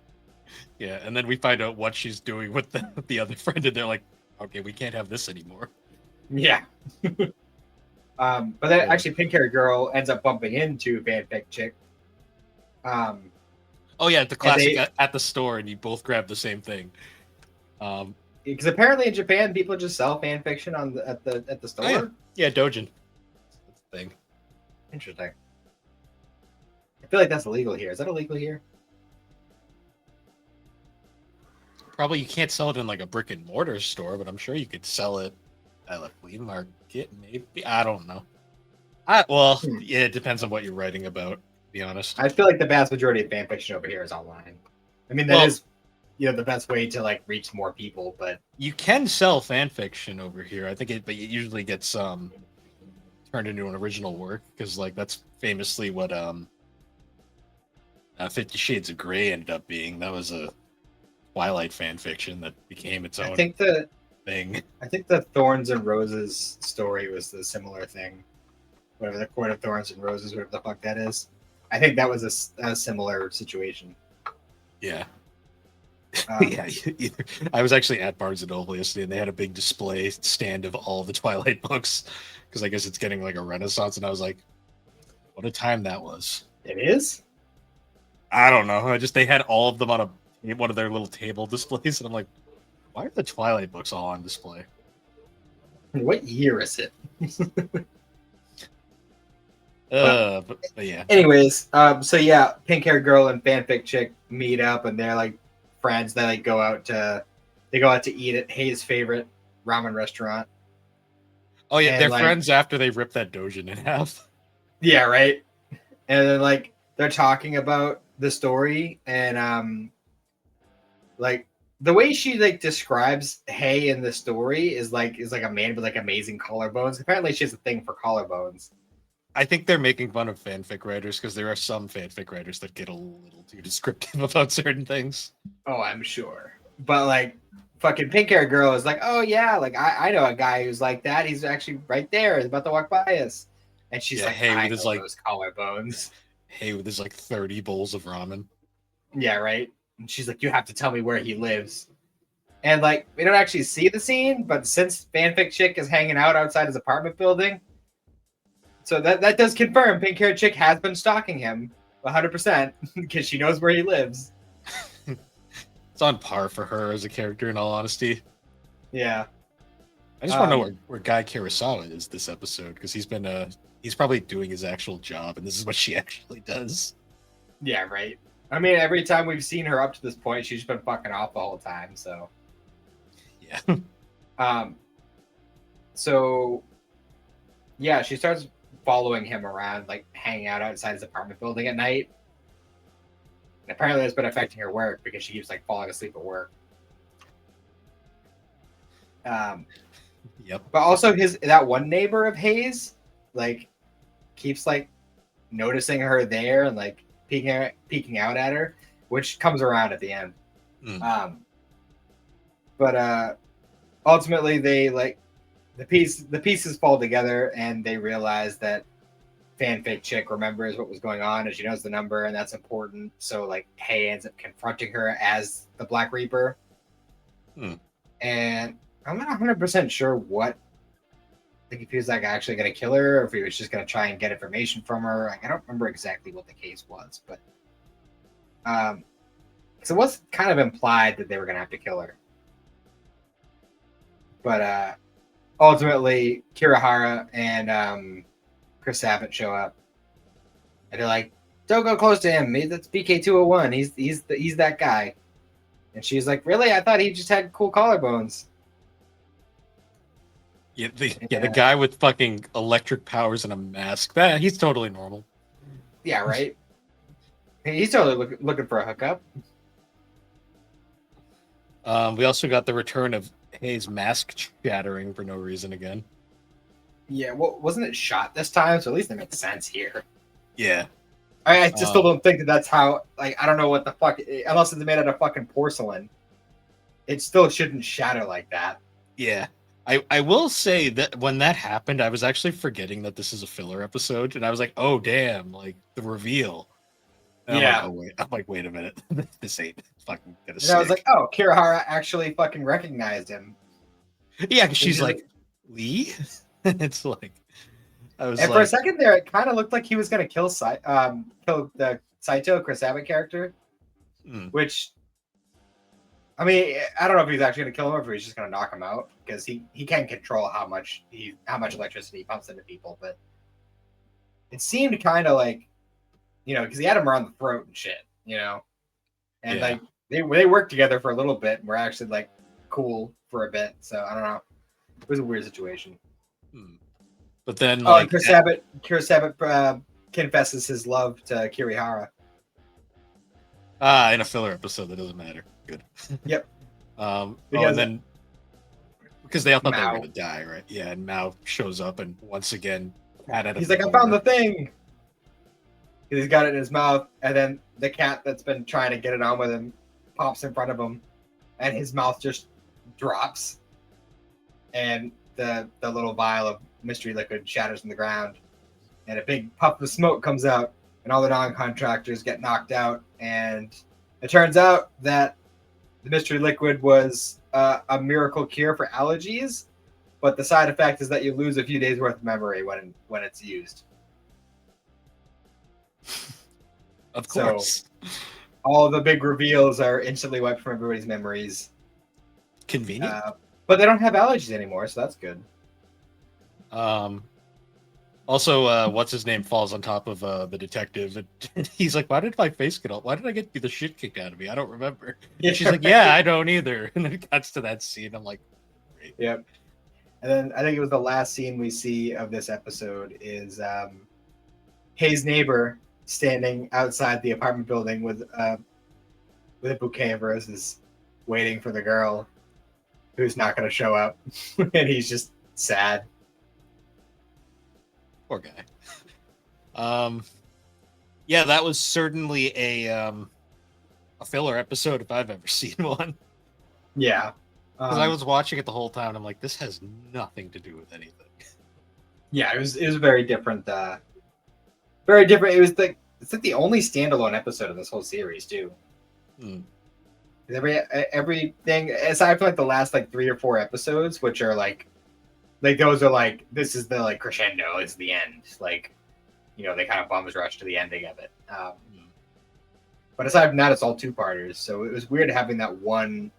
Yeah, and then we find out what she's doing with the other friend, and they're like, okay, we can't have this anymore. Yeah. But then actually pink-haired girl ends up bumping into fanfic chick. Oh yeah, the classic at the store, and you both grab the same thing. Because apparently in Japan, people just sell fan fiction at the store. Oh, yeah, Dojin. That's the thing. Interesting. I feel like that's illegal here. Is that illegal here? Probably you can't sell it in like a brick and mortar store, but I'm sure you could sell it at a flea market. Maybe, I don't know. Yeah, it depends on what you're writing about. To be honest, I feel like the vast majority of fan fiction over here is online. I mean, that is the best way to like reach more people, but you can sell fan fiction over here. I think but it usually gets turned into an original work, because like that's famously what 50 Shades of Grey ended up being. That was a Twilight fan fiction that became its own thing. I think the Thorns and Roses story was the similar thing. Whatever, the Court of Thorns and Roses, whatever the fuck that is. I think that was a similar situation. Yeah. Yeah, I was actually at Barnes & Noble yesterday, and they had a big display stand of all the Twilight books, because I guess it's getting like a renaissance, and I was like, what a time that was. It is? I don't know. They had all of them on one of their little table displays, and I'm like, why are the Twilight books all on display? What year is it? But yeah. Anyways, so yeah, pink-haired girl and fanfic chick meet up, and they're like friends. They like go out to eat at Hayes' favorite ramen restaurant. Oh yeah, they're friends after they rip that Dojin in half. Yeah, right. And then like they're talking about the story, and like the way she like describes Hay in the story is like a man with like amazing collarbones. Apparently, she has a thing for collarbones. I think they're making fun of fanfic writers, because there are some fanfic writers that get a little too descriptive about certain things. Oh, I'm sure. But like fucking pink-haired girl is like, oh yeah, like I know a guy who's like that. He's actually right there. He's about to walk by us. And she's like, Hey, I with his know like those collarbones. Hey, with his like 30 bowls of ramen. Yeah, right. And she's like, you have to tell me where he lives. And like we don't actually see the scene, but since fanfic chick is hanging out outside his apartment building, so that does confirm pink-haired chick has been stalking him 100% because she knows where he lives. It's on par for her as a character, in all honesty. Yeah. I just want to know where Guy Kurosawa is this episode, because he's probably doing his actual job, and this is what she actually does. Yeah, right. I mean, every time we've seen her up to this point, she's been fucking off the whole time, so. Yeah. So yeah, she starts following him around, like hanging out outside his apartment building at night. And apparently that's been affecting her work because she keeps like falling asleep at work. Yep. But also that one neighbor of Hayes, like, keeps like noticing her there and like peeking out at her, which comes around at the end. But ultimately they like the pieces fall together and they realize that fanfic chick remembers what was going on and she knows the number and that's important. So like Hay ends up confronting her as the Black Reaper. And I'm not 100% sure what, like if he was like actually going to kill her or if he was just going to try and get information from her. Like, I don't remember exactly what the case was, but so it was kind of implied that they were going to have to kill her. But ultimately, Kirihara and Chris Sabat show up, and they're like, "Don't go close to him. That's BK201. He's that guy." And she's like, "Really? I thought he just had cool collarbones." Yeah, the guy with fucking electric powers and a mask. He's totally normal. Yeah, right. He's totally looking for a hookup. We also got the return of Hayes' mask shattering for no reason again. Yeah, well, wasn't it shot this time? So at least it makes sense here. Yeah. I just still don't think that's how. Like, I don't know what the fuck. Unless it's made out of fucking porcelain, it still shouldn't shatter like that. Yeah. I will say that when that happened, I was actually forgetting that this is a filler episode, and I was like, "Oh damn!" Like the reveal. And Yeah. I'm like, wait a minute, this ain't fucking gonna And stick. I was like, "Oh, Kirihara actually fucking recognized him." Yeah, because she's like, Lee. It's like, I was and like, for a second there, it kind of looked like he was gonna kill the Saito Chris Abbott character, which. I mean, I don't know if he's actually going to kill him or if he's just going to knock him out because he can control how much electricity he pumps into people. But it seemed kind of like, because he had him around the throat and shit, and like they worked together for a little bit and were actually like cool for a bit. So I don't know. It was a weird situation. But then, like, Chris Abbott confesses his love to Kirihara. In a filler episode, that doesn't matter. Good. Yep. And then because they all thought they were gonna die, right? Yeah, and Mao shows up and once again, he's like, "I found the thing." He's got it in his mouth, and then the cat that's been trying to get it on with him pops in front of him, and his mouth just drops, and the little vial of mystery liquid shatters on the ground, and a big puff of smoke comes out, and all the non-contractors get knocked out, and it turns out that the mystery liquid was a miracle cure for allergies, but the side effect is that you lose a few days worth of memory when it's used. Of course. So, all the big reveals are instantly wiped from everybody's memories. Convenient. But they don't have allergies anymore, so that's good. Also, what's his name falls on top of the detective, and he's like, "Why did my face get all? Why did I get the shit kicked out of me? I don't remember." Yeah, she's like, "Yeah, I don't either." And then it cuts to that scene. I'm like, great. Yep. And then I think it was the last scene we see of this episode is Hayes' neighbor standing outside the apartment building with a bouquet of roses, waiting for the girl who's not going to show up, and he's just sad. Poor guy. Yeah, that was certainly a filler episode if I've ever seen one. Yeah, because I was watching it the whole time. And I'm like, this has nothing to do with anything. Yeah, it was very different. Very different. It's like the only standalone episode of this whole series too. Everything aside from like the last like 3 or 4 episodes, which are like those are like, this is the like crescendo, it's the end, like they kind of bums rush to the ending of it. But aside from that, it's all 2-parters, so it was weird having that one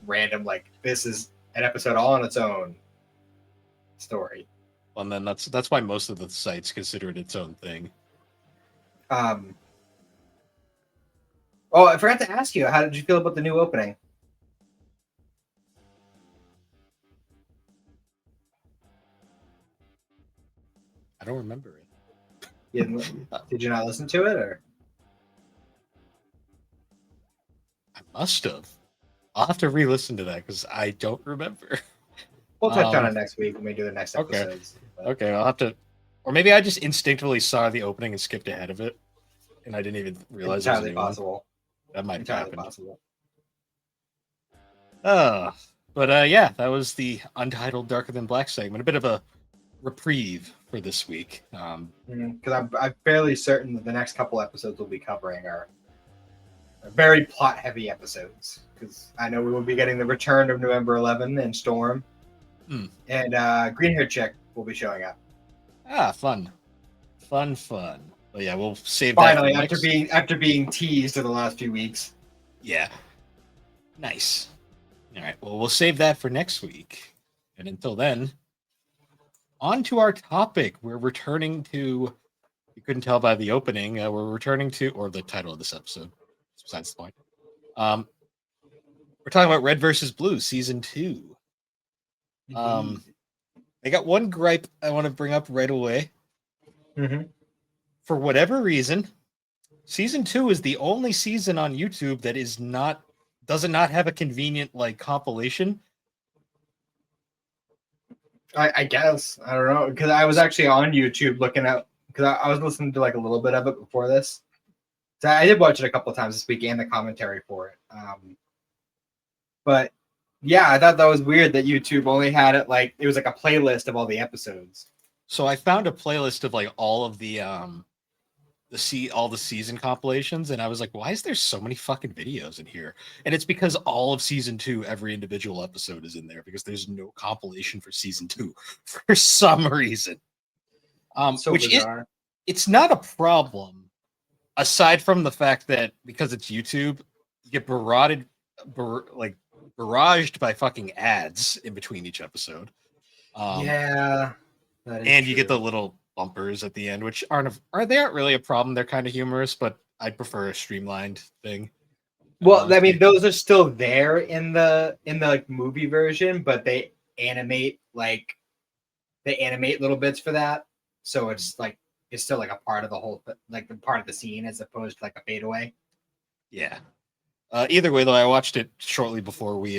random like, this is an episode all on its own story. And then that's why most of the sites consider it its own thing. Oh, I forgot to ask you, how did you feel about the new opening? I don't remember it. Did you not listen to it, or? I must have. I'll have to re-listen to that because I don't remember. We'll touch on it next week when we do the next Okay. episodes. But... Okay, I'll have to, or maybe I just instinctively saw the opening and skipped ahead of it, and I didn't even realize entirely it was a new possible. one. That might entirely happen. Possible. Yeah, that was the Untitled Darker Than Black segment. A bit of a reprieve for this week. Because I'm fairly certain that the next couple episodes we'll be covering are very plot-heavy episodes. Because I know we will be getting the return of November 11 and Storm, and Green Hair Chick will be showing up. Fun. But yeah, we'll save finally that after being teased for the last few weeks. Yeah, nice. All right, well, we'll save that for next week, and until then, on to our topic. We're returning to, you couldn't tell by the opening, we're returning to, or the title of this episode, besides the point. We're talking about Red versus Blue season 2. I got one gripe I want to bring up right away. For whatever reason, season 2 is the only season on YouTube that does not have a convenient like compilation. I guess, I don't know, because I was actually on YouTube looking at, because I was listening to like a little bit of it before this. So I did watch it a couple of times this week and the commentary for it. But yeah, I thought that was weird that YouTube only had it like it was like a playlist of all the episodes. So I found a playlist of like all of the all the season compilations, and I was like, why is there so many fucking videos in here? And it's because all of season 2, every individual episode is in there because there's no compilation for season 2 for some reason. It's not a problem aside from the fact that because it's YouTube, you get barraged by fucking ads in between each episode. Yeah, and you get the little bumpers at the end, which aren't really a problem. They're kind of humorous, but I prefer a streamlined thing. Well, I mean, those are still there in the like movie version, but they animate little bits for that, so it's still like a part of the whole like the part of the scene as opposed to like a fadeaway. Yeah. Either way, though, I watched it shortly before we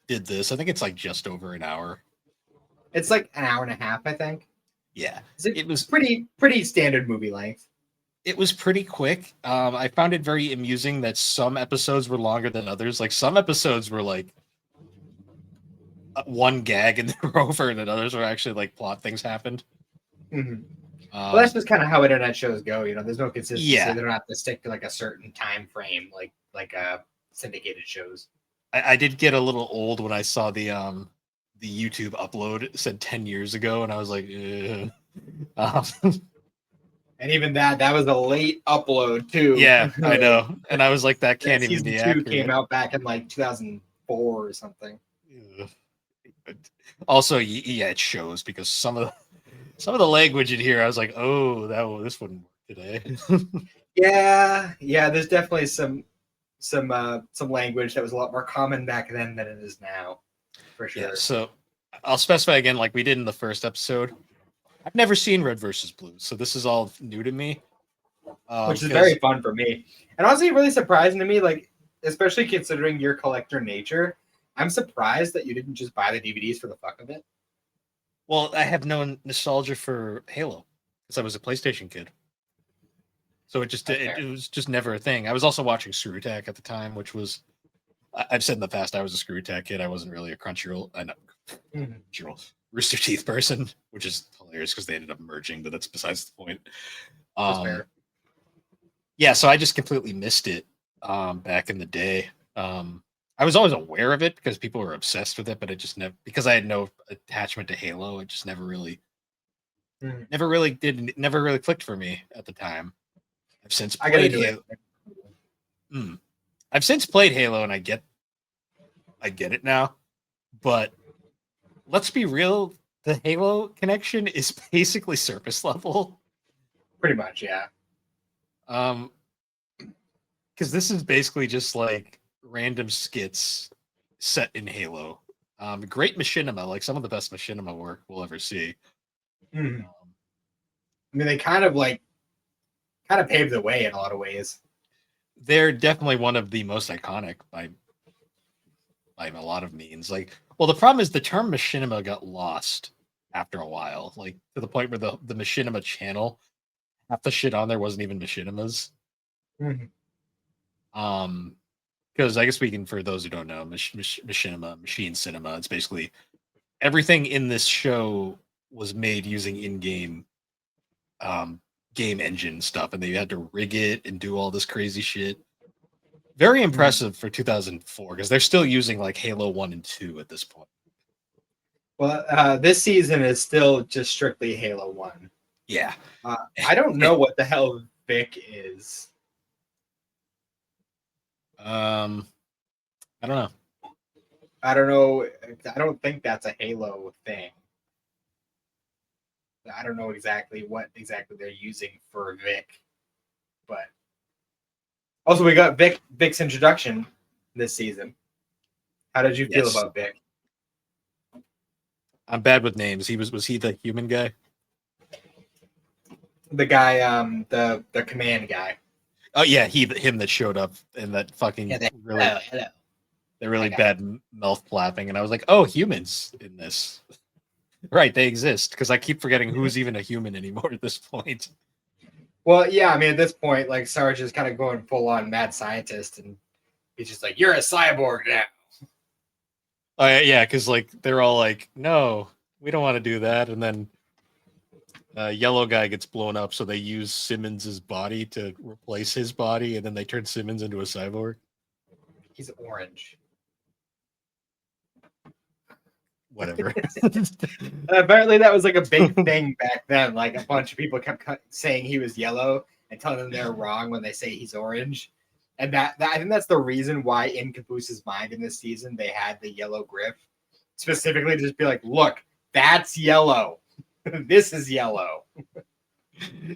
did this. I think it's like just over an hour. It's like an hour and a half, I think. Yeah, it was pretty standard movie length. It was pretty quick. I found it very amusing that some episodes were longer than others. Like some episodes were like one gag and they're over, and then others were actually like plot things happened. Well, that's just kind of how internet shows go. You know, there's no consistency. Yeah. They don't have to stick to like a certain time frame, like syndicated shows. I did get a little old when I saw the YouTube upload. It said 10 years ago, and I was like, and even that was a late upload too. Yeah, I know. And I was like, that can't even be accurate. Season 2 came out back in like 2004 or something. Also, yeah, it shows because some of the language in here, I was like, oh, this wouldn't work today. yeah, there's definitely some language that was a lot more common back then than it is now, for sure. Yeah, so I'll specify again, like we did in the first episode. I've never seen Red versus Blue, so this is all new to me. Which is very fun for me. And honestly, really surprising to me, like, especially considering your collector nature, I'm surprised that you didn't just buy the DVDs for the fuck of it. Well, I have no nostalgia for Halo, because I was a PlayStation kid. So it was just never a thing. I was also watching Screw Attack at the time, which was, I've said in the past, I was a Screw Attack kid. I wasn't really a Crunchyroll, Rooster Teeth person, which is hilarious because they ended up merging, but that's besides the point. Yeah, so I just completely missed it back in the day. I was always aware of it because people were obsessed with it, but it just never, because I had no attachment to Halo, it just never really clicked for me at the time. I've since played Halo. I've since played Halo, and I get it now. But let's be real, the Halo connection is basically surface level. Pretty much, yeah. Because this is basically just like random skits set in Halo. Great machinima, like some of the best machinima work we'll ever see. I mean, they kind of paved the way in a lot of ways. They're definitely one of the most iconic by a lot of means. Like, well, the problem is the term machinima got lost after a while, like to the point where the machinima channel, half the shit on there wasn't even machinimas. Mhm. Because I guess we can, for those who don't know, machinima, machine cinema, it's basically everything in this show was made using in-game game engine stuff, and they had to rig it and do all this crazy shit. Very impressive for 2004, because they're still using like Halo 1 and 2 at this point. Well, this season is still just strictly Halo 1. Yeah. I don't know what the hell Vic is. I don't know. I don't know. I don't think that's a Halo thing. I don't know exactly what they're using for Vic, but also we got Vic's introduction this season. How did you feel about Vic? I'm bad with names. Was he the human guy? The guy, the command guy. Oh yeah, him that showed up in that fucking hello. The really bad mouth flapping, and I was like, oh, humans in this. Right, they exist, because I keep forgetting who's even a human anymore at this point. Well, yeah, I mean, at this point, like, Sarge is kind of going full on mad scientist, and he's just like, you're a cyborg now. Oh, yeah, because, like, they're all like, no, we don't want to do that, and then yellow guy gets blown up, so they use Simmons' body to replace his body, and then they turn Simmons into a cyborg. He's orange. Whatever. Apparently that was like a big thing back then. Like a bunch of people kept saying he was yellow and telling them they're wrong when they say he's orange. And that I think that's the reason why in Caboose's mind in this season they had the yellow griff. Specifically to just be like, look, that's yellow. This is yellow.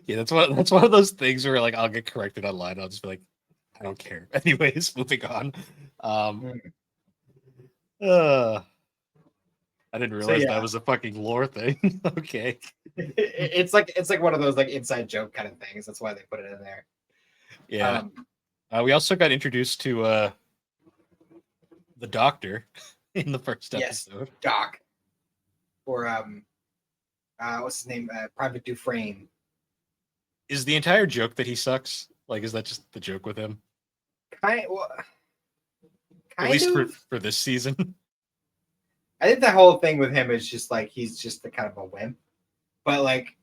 Yeah, that's one of those things where like I'll get corrected online. I'll just be like, I don't care. Anyways, moving on. I didn't realize that was a fucking lore thing. Okay. It's like one of those like inside joke kind of things. That's why they put it in there. Yeah. We also got introduced to the Doctor in the first episode. Doc. Or what's his name? Private Dufresne. Is the entire joke that he sucks? Like, is that just the joke with him? At least for this season. I think the whole thing with him is just like he's just the kind of a wimp, but like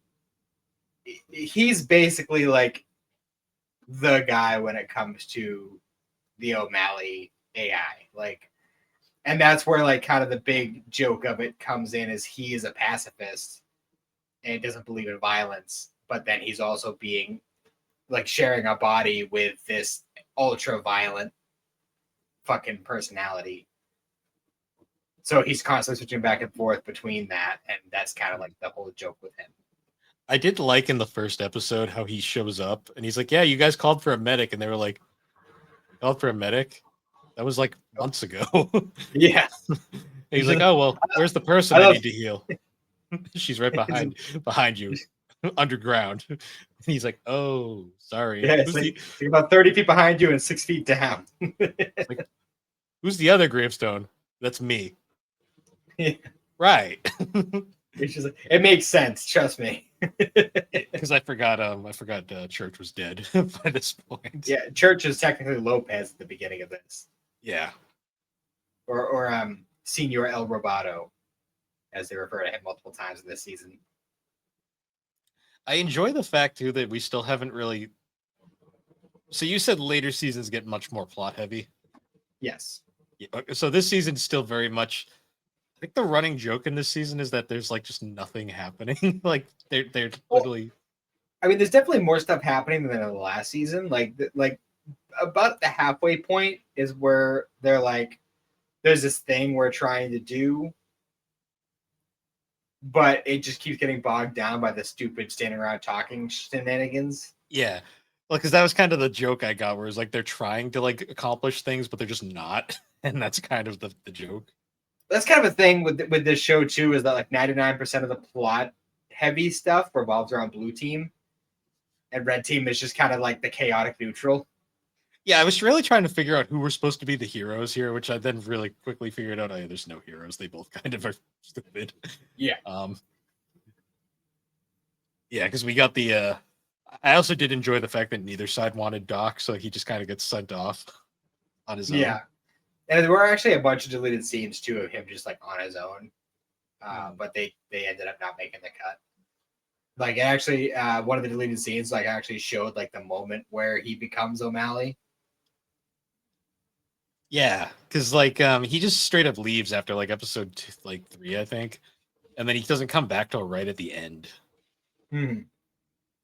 he's basically like the guy when it comes to the O'Malley AI, like, and that's where like kind of the big joke of it comes in is he is a pacifist and doesn't believe in violence, but then he's also being like sharing a body with this ultra violent fucking personality. So he's constantly switching back and forth between that, and that's kind of like the whole joke with him. I did like in the first episode how he shows up and he's like, yeah, you guys called for a medic, and they were like, called for a medic? That was like months ago. Yeah. He's like, oh, well, where's the person I need to heal? She's right behind you, underground. And he's like, oh, sorry. Yeah, it's like about 30 feet behind you and 6 feet down. Like, who's the other gravestone? That's me. Yeah. Right. It's just like, it makes sense, trust me. Because I forgot Church was dead by this point. Yeah, Church is technically Lopez at the beginning of this. Yeah. Or Senor El Roboto, as they refer to him multiple times in this season. I enjoy the fact too that we still haven't really. So you said later seasons get much more plot heavy. Yes. Yeah, so this season's still very much. I think the running joke in this season is that there's like just nothing happening. Like they're literally. I mean, there's definitely more stuff happening than in the last season. Like about the halfway point is where they're like, there's this thing we're trying to do, but it just keeps getting bogged down by the stupid standing around talking shenanigans. Yeah. Well, because that was kind of the joke I got, where it's like they're trying to like accomplish things, but they're just not, and that's kind of the joke. That's kind of a thing with this show too, is that like 99% of the plot heavy stuff revolves around blue team, and red team is just kind of like the chaotic neutral. Yeah, I was really trying to figure out who were supposed to be the heroes here, which I then really quickly figured out. Oh, yeah, there's no heroes. They both kind of are stupid. Yeah. Yeah, because we got the. I also did enjoy the fact that neither side wanted Doc, so he just kind of gets sent off on his own. Yeah. And there were actually a bunch of deleted scenes too of him just like on his own, but they ended up not making the cut. Like actually, one of the deleted scenes like actually showed like the moment where he becomes O'Malley. Yeah, because like he just straight up leaves after like episode 3, I think, and then he doesn't come back till right at the end.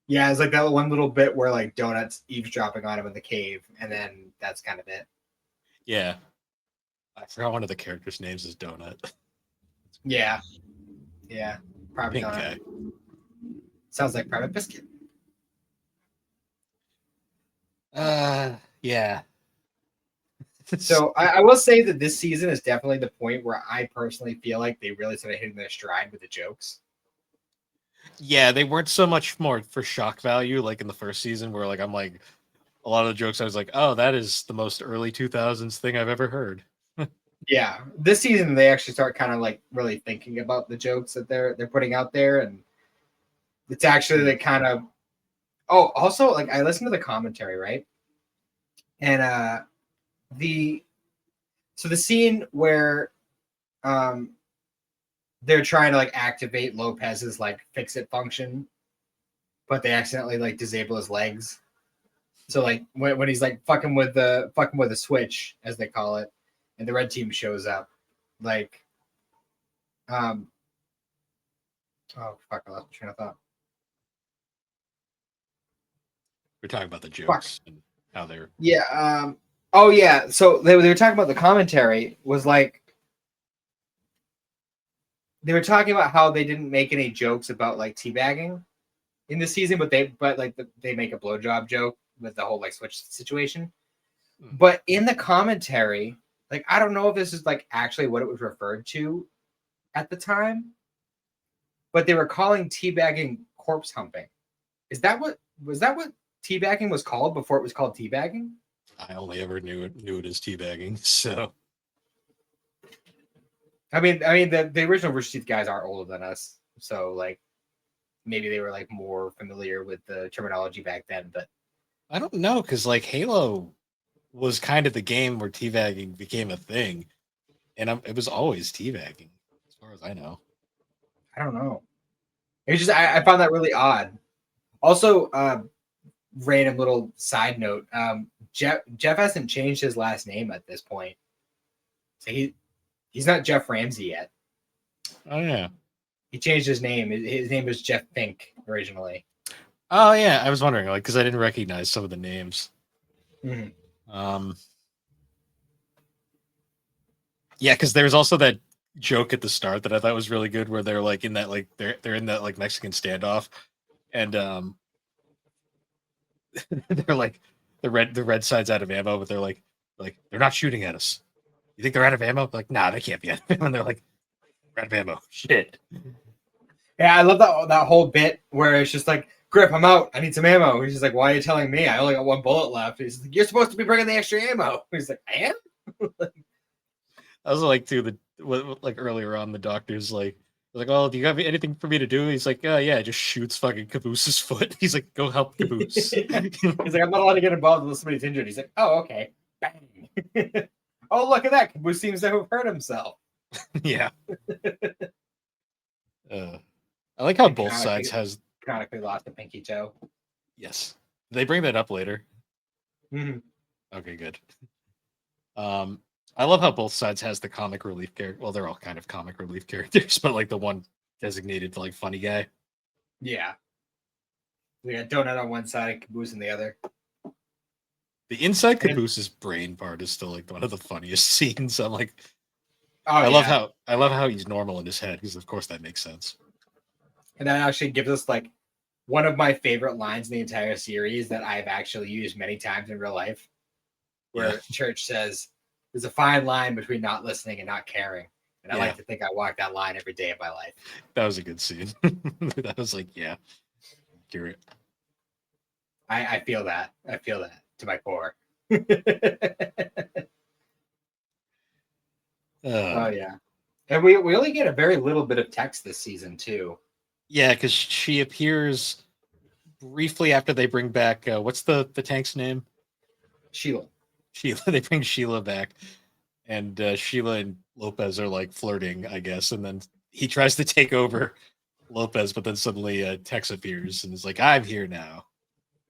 Yeah, it's like that one little bit where like Donut's eavesdropping on him in the cave, and then that's kind of it. Yeah, I forgot one of the characters' names is Donut. Yeah, Private Pink Donut. guy. Sounds like Private Biscuit. Yeah. So I will say that this season is definitely the point where I personally feel like they really started hitting their stride with the jokes. Yeah, they weren't so much more for shock value like in the first season, where like I'm like a lot of the jokes I was like, oh, that is the most early 2000s thing I've ever heard. Yeah, this season they actually start kind of like really thinking about the jokes that they're putting out there, and it's actually the kind of. Oh, also like I listened to the commentary, right? And the scene where they're trying to like activate Lopez's like fix it function, but they accidentally like disable his legs. So like when he's like fucking with the switch, as they call it, and the red team shows up, like oh fuck, I lost my train of thought. We're talking about the jokes and how they're oh yeah, so they were talking about the commentary was like they were talking about how they didn't make any jokes about like teabagging in the season, but they make a blowjob joke with the whole like switch situation. But in the commentary, like I don't know if this is like actually what it was referred to at the time, but they were calling teabagging corpse humping. Was that what teabagging was called before it was called teabagging? I only ever knew it as teabagging, so I mean the original Rooster Teeth guys are older than us, so like maybe they were like more familiar with the terminology back then, but I don't know, because like Halo was kind of the game where teabagging became a thing, and it was always teabagging, as far as I know. I don't know. It's just I found that really odd. Also, random little side note: Jeff hasn't changed his last name at this point, so he's not Jeff Ramsey yet. Oh yeah, he changed his name. His name was Jeff Fink originally. Oh yeah, I was wondering, like, because I didn't recognize some of the names. Mm-hmm. Yeah, because there's also that joke at the start that I thought was really good, where they're like in that like they're in that like Mexican standoff, and they're like the red side's out of ammo, but they're like they're not shooting at us. You think they're out of ammo? Like, nah, they can't be out of ammo. And they're like, we're out of ammo. Shit. Yeah, I love that whole bit where it's just like, Grip, I'm out. I need some ammo. He's just like, why are you telling me? I only got one bullet left. He's like, you're supposed to be bringing the extra ammo. He's like, I am. I was like, too, like earlier on, the doctor's like, oh, do you have anything for me to do? He's like, yeah, just shoots fucking Caboose's foot. He's like, go help Caboose. He's like, I'm not allowed to get involved unless somebody's injured. He's like, oh, okay. Bang. Oh, look at that. Caboose seems to have hurt himself. Yeah. I like how both sides has chronically lost a pinky toe. Yes. They bring that up later. Mm-hmm. Okay, good. I love how both sides has the comic relief character. Well, they're all kind of comic relief characters, but like the one designated to like funny guy. Yeah. We got Donut on one side and Caboose on the other. The inside Caboose's brain part is still like one of the funniest scenes. I'm like, I love how he's normal in his head, because of course that makes sense. And that actually gives us like one of my favorite lines in the entire series that I've actually used many times in real life, where Church says, there's a fine line between not listening and not caring. And I like to think I walk that line every day of my life. That was a good scene. That was like, yeah, accurate. I feel that. I feel that to my core. Oh yeah. And we only get a very little bit of text this season too. Yeah, because she appears briefly after they bring back what's the tank's name? Sheila. Sheila. They bring Sheila back, and Sheila and Lopez are like flirting, I guess, and then he tries to take over Lopez, but then suddenly Tex appears and is like, "I'm here now."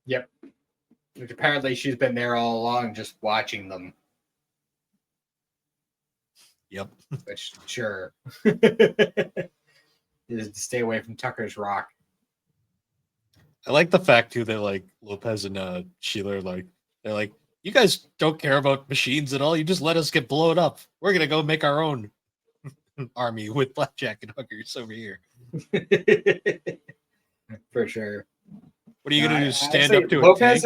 Yep. Which apparently she's been there all along, just watching them. Yep. Which sure. Is to stay away from Tucker's Rock. I like the fact too that like Lopez and Sheila are like, they're like, you guys don't care about machines at all. You just let us get blown up. We're gonna go make our own army with Blackjack and Hookers over here. For sure. What are you gonna do? Stand honestly, up to a tank?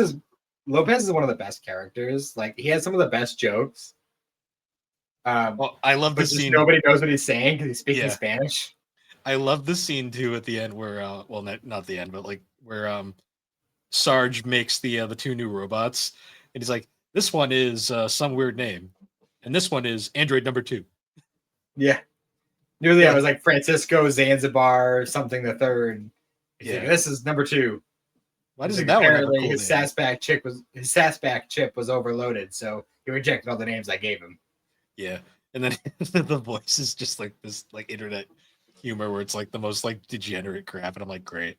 Lopez is one of the best characters. Like he has some of the best jokes. Well, I love the scene. Nobody knows what he's saying because he's speaking Spanish. I love the scene too at the end where, well, not the end, but like where Sarge makes the 2 new robots, and he's like, "This one is some weird name, and this one is Android number 2." Yeah, nearly. I was like Francisco Zanzibar something the third. Yeah, like, this is number 2. Why doesn't like, that apparently one have a cool his SASBAC chip was overloaded, so he rejected all the names I gave him. Yeah, and then the voice is just like this, like internet humor where it's like the most like degenerate crap, and I'm like, great.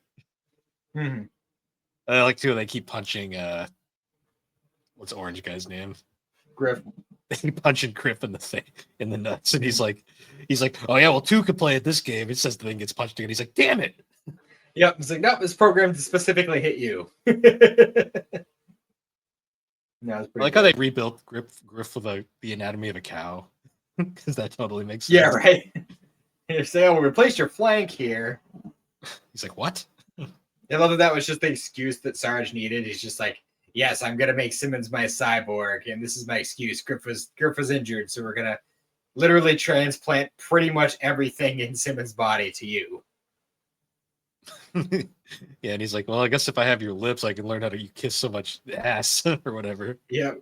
Mm-hmm. I like too. They keep punching. What's Orange guy's name? Griff. They keep punching Griff in the thing in the nuts, and he's like, oh yeah, well 2 could play at this game. It says the thing gets punched again. He's like, damn it. Yep. It's like, nope, it's programmed to specifically hit you. No, it's I like good. how they rebuilt Griff with the anatomy of a cow, because that totally makes sense. Yeah, right. You say, "Oh, we'll replace your flank here." He's like, "What?" I love that was just the excuse that Sarge needed. He's just like, "Yes, I'm gonna make Simmons my cyborg, and this is my excuse. Griff was injured, so we're gonna literally transplant pretty much everything in Simmons' body to you." Yeah, and he's like, "Well, I guess if I have your lips, I can learn how to kiss so much ass or whatever." Yeah,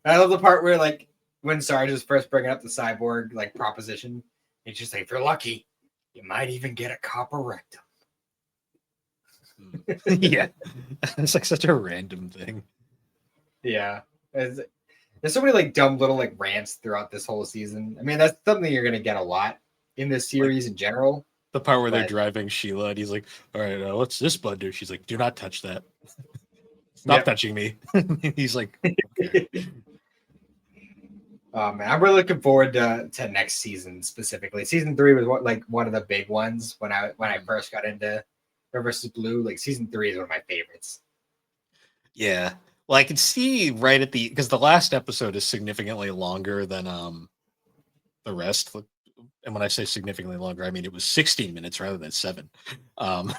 I love the part where like when Sarge is first bringing up the cyborg like proposition, he's just like, "If you're lucky, you might even get a copper rectum." Yeah, it's like such a random thing. Yeah, there's so many like dumb little like rants throughout this whole season. I mean, that's something you're gonna get a lot in this series in general. The part where they're driving Sheila, and he's like, "All right, what's this button do?" She's like, "Do not touch that. Stop touching me." He's like, "Okay." Oh man, I'm really looking forward to next season specifically. Season 3 was one of the big ones when I first got into Red vs. Blue. Like season 3 is one of my favorites. Yeah, well, I can see right at because the last episode is significantly longer than the rest. And when I say significantly longer, I mean it was 16 minutes rather than 7. I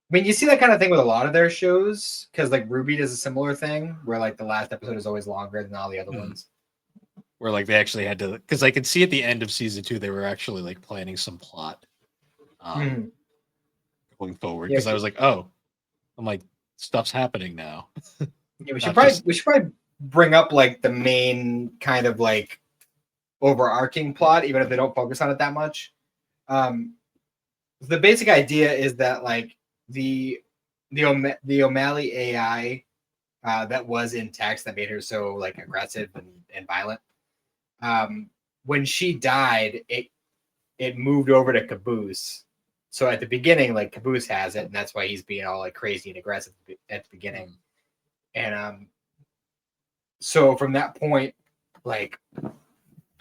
mean, you see that kind of thing with a lot of their shows because like Ruby does a similar thing where like the last episode is always longer than all the other ones. Where like they actually had to, because I could see at the end of season 2 they were actually like planning some plot going forward. Because I was like, oh, I'm like, stuff's happening now. Yeah, we should probably bring up like the main kind of like overarching plot, even if they don't focus on it that much. The basic idea is that like the O'Malley AI that was in text that made her so like aggressive and violent. When she died, it moved over to Caboose. So at the beginning, like Caboose has it, and that's why he's being all like crazy and aggressive at the beginning. And so from that point, like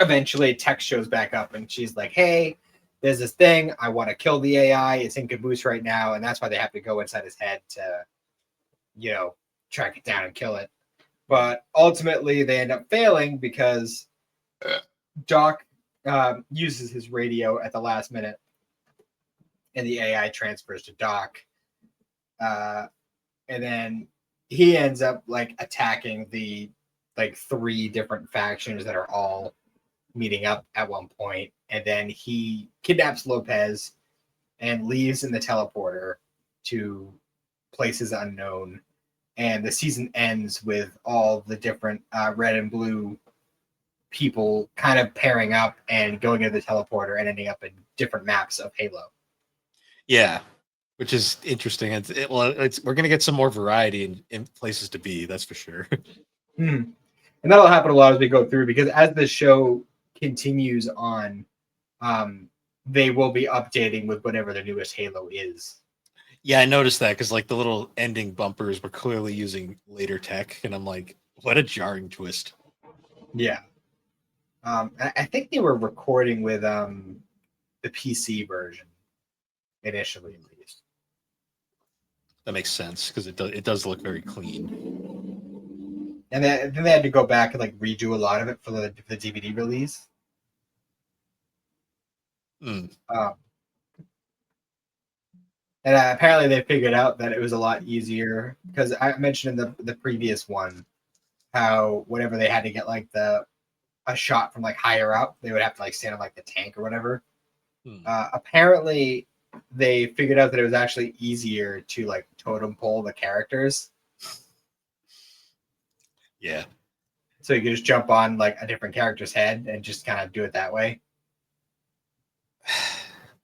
eventually Tex shows back up and she's like, "Hey, there's this thing. I want to kill the AI. It's in Caboose right now." And that's why they have to go inside his head to, track it down and kill it. But ultimately they end up failing because Doc uses his radio at the last minute and the AI transfers to Doc. And then he ends up like attacking the like 3 different factions that are all meeting up at one point, and then he kidnaps Lopez and leaves in the teleporter to places unknown. And the season ends with all the different red and blue people kind of pairing up and going into the teleporter and ending up in different maps of Halo. Yeah, which is interesting. We're gonna get some more variety in places to be. That's for sure. And that'll happen a lot as we go through, because as the show continues on, they will be updating with whatever the newest Halo is. Yeah, I noticed that because like the little ending bumpers were clearly using later tech, and I'm like, what a jarring twist. Yeah. I think they were recording with the PC version initially, at least. That makes sense because it does look very clean. And then they had to go back and like redo a lot of it for the DVD release. Mm. And apparently they figured out that it was a lot easier, because I mentioned in the previous one how whenever they had to get like a shot from like higher up, they would have to like stand on like the tank or whatever. Apparently they figured out that it was actually easier to like totem pole the characters. Yeah. So you could just jump on like a different character's head and just kind of do it that way.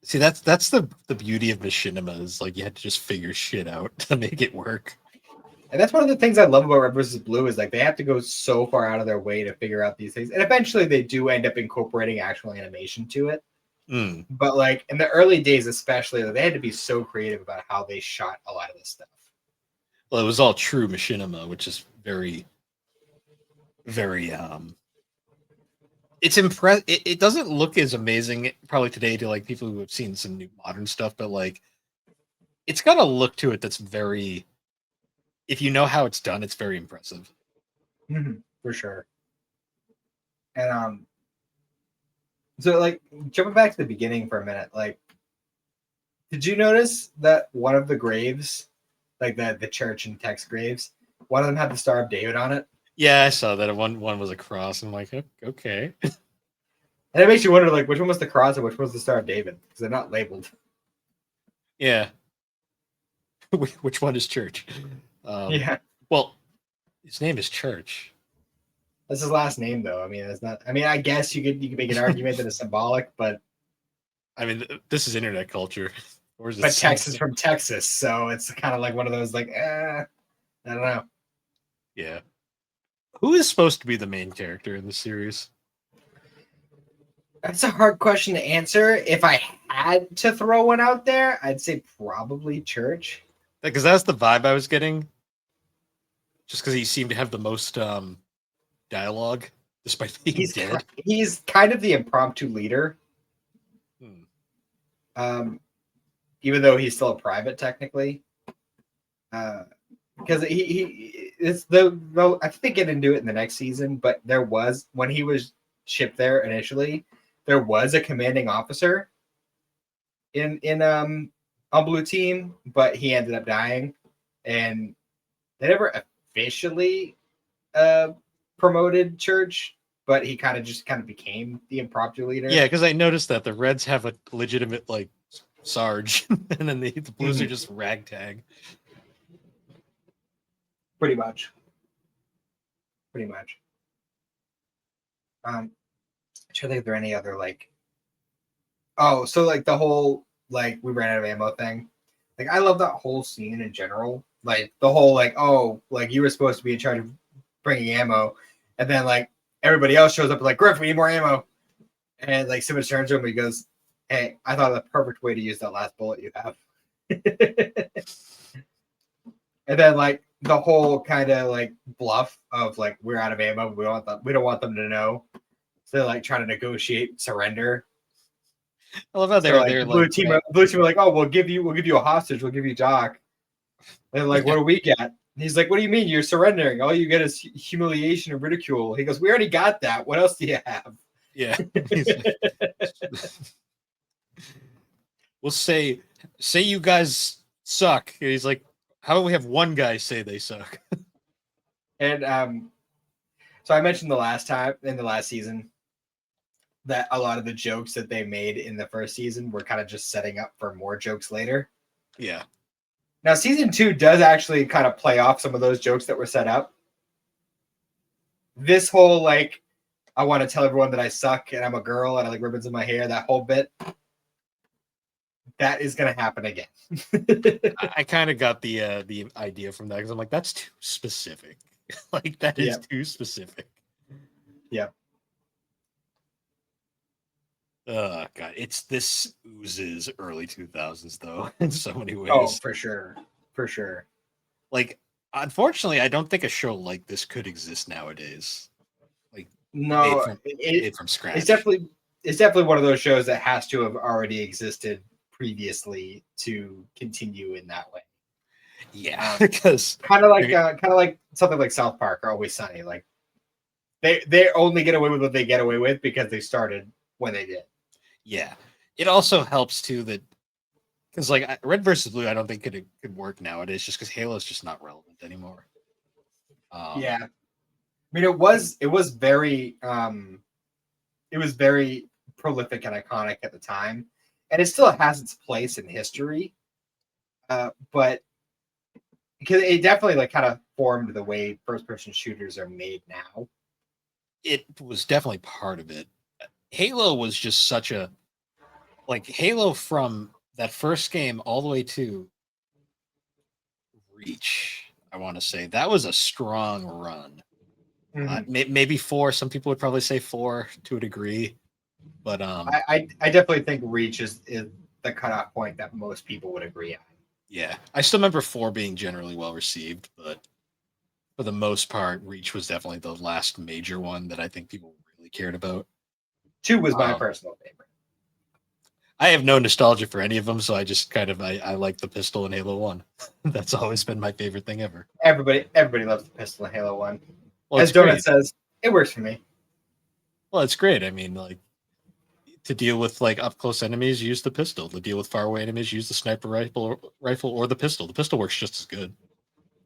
See, that's the beauty of machinima, is like you had to just figure shit out to make it work. And that's one of the things I love about Red vs. Blue, is like they have to go so far out of their way to figure out these things. And eventually they do end up incorporating actual animation to it. But like in the early days, especially, they had to be so creative about how they shot a lot of this stuff. Well, it was all true machinima, which is very, very it's it doesn't look as amazing probably today to like people who have seen some new modern stuff, but like it's got a look to it that's very, if you know how it's done, it's very impressive. For sure. And so like jumping back to the beginning for a minute, like did you notice that one of the graves, like the church and Tex graves, one of them had the Star of David on it? Yeah, I saw that one was a cross. I'm like, okay. And it makes you wonder, like, which one was the cross and which was the Star of David, because they're not labeled. Yeah. Which one is Church? Yeah. Well, his name is Church. That's his last name, though. I mean, it's not. I mean, I guess you could make an argument that it's symbolic, but I mean, this is internet culture. But Tex is from Texas, so it's kind of like one of those, like, I don't know. Yeah. Who is supposed to be the main character in the series? That's a hard question to answer. If I had to throw one out there, I'd say probably Church. Because that's the vibe I was getting. Just because he seemed to have the most dialogue, despite being dead. He's kind of the impromptu leader. Even though he's still a private technically. Because I think they get into it in the next season, but there was, when he was shipped there initially, there was a commanding officer in on Blue Team, but he ended up dying, and they never officially promoted Church, but he kind of became the impromptu leader. Yeah, because I noticed that the Reds have a legitimate like Sarge, and then the Blues are just ragtag. Pretty much. I'm trying to think if there are any other like. Oh, so like the whole like we ran out of ammo thing. Like I love that whole scene in general. Like the whole like, oh, like you were supposed to be in charge of bringing ammo, and then like everybody else shows up and like, Griff, we need more ammo. And like Simmons turns to him and he goes, "Hey, I thought of the perfect way to use that last bullet you have." And then like the whole kind of like bluff of like, we're out of ammo, we don't want them to know. So they're like trying to negotiate surrender. I love how they're like blue team were like, "Oh, we'll give you a hostage, we'll give you Doc." And like, what do we get? And he's like, "What do you mean you're surrendering? All you get is humiliation and ridicule." He goes, "We already got that. What else do you have?" Yeah. We'll say you guys suck. And he's like, how about we have one guy say they suck? And so I mentioned in the last season that a lot of the jokes that they made in the first season were kind of just setting up for more jokes later. Yeah. Now, season 2 does actually kind of play off some of those jokes that were set up. This whole, like, I want to tell everyone that I suck and I'm a girl and I like ribbons in my hair, that whole bit, that is going to happen again. I kind of got the idea from that because I'm like, that's too specific. Like, that is too specific. Yeah. God, this oozes early 2000s though in so many ways. Oh, for sure. Like, unfortunately, I don't think a show like this could exist nowadays. Like, no, made from scratch. It's definitely one of those shows that has to have already existed previously to continue in that way. Yeah, because kind of like something like South Park or Always Sunny. Like, they only get away with what they get away with because they started when they did. Yeah, it also helps too that because like Red versus Blue, I don't think could work nowadays just because Halo's just not relevant anymore. Yeah, I mean it was very prolific and iconic at the time, and it still has its place in history. But because it definitely like kind of formed the way first-person shooters are made now. It was definitely part of it. Halo was just such a Halo from that first game all the way to Reach. I want to say that was a strong run. Maybe 4. Some people would probably say 4 to a degree, but I definitely think Reach is the cutoff point that most people would agree on. Yeah, I still remember 4 being generally well received, but for the most part, Reach was definitely the last major one that I think people really cared about. 2 was my personal favorite. I have no nostalgia for any of them, so I just kind of I like the pistol in Halo 1. That's always been my favorite thing ever. Everybody loves the pistol in Halo 1. Well, as Donut says, it works for me. Well, it's great. I mean, like, to deal with like up close enemies, use the pistol. To deal with far away enemies, use the sniper rifle or the pistol. The pistol works just as good.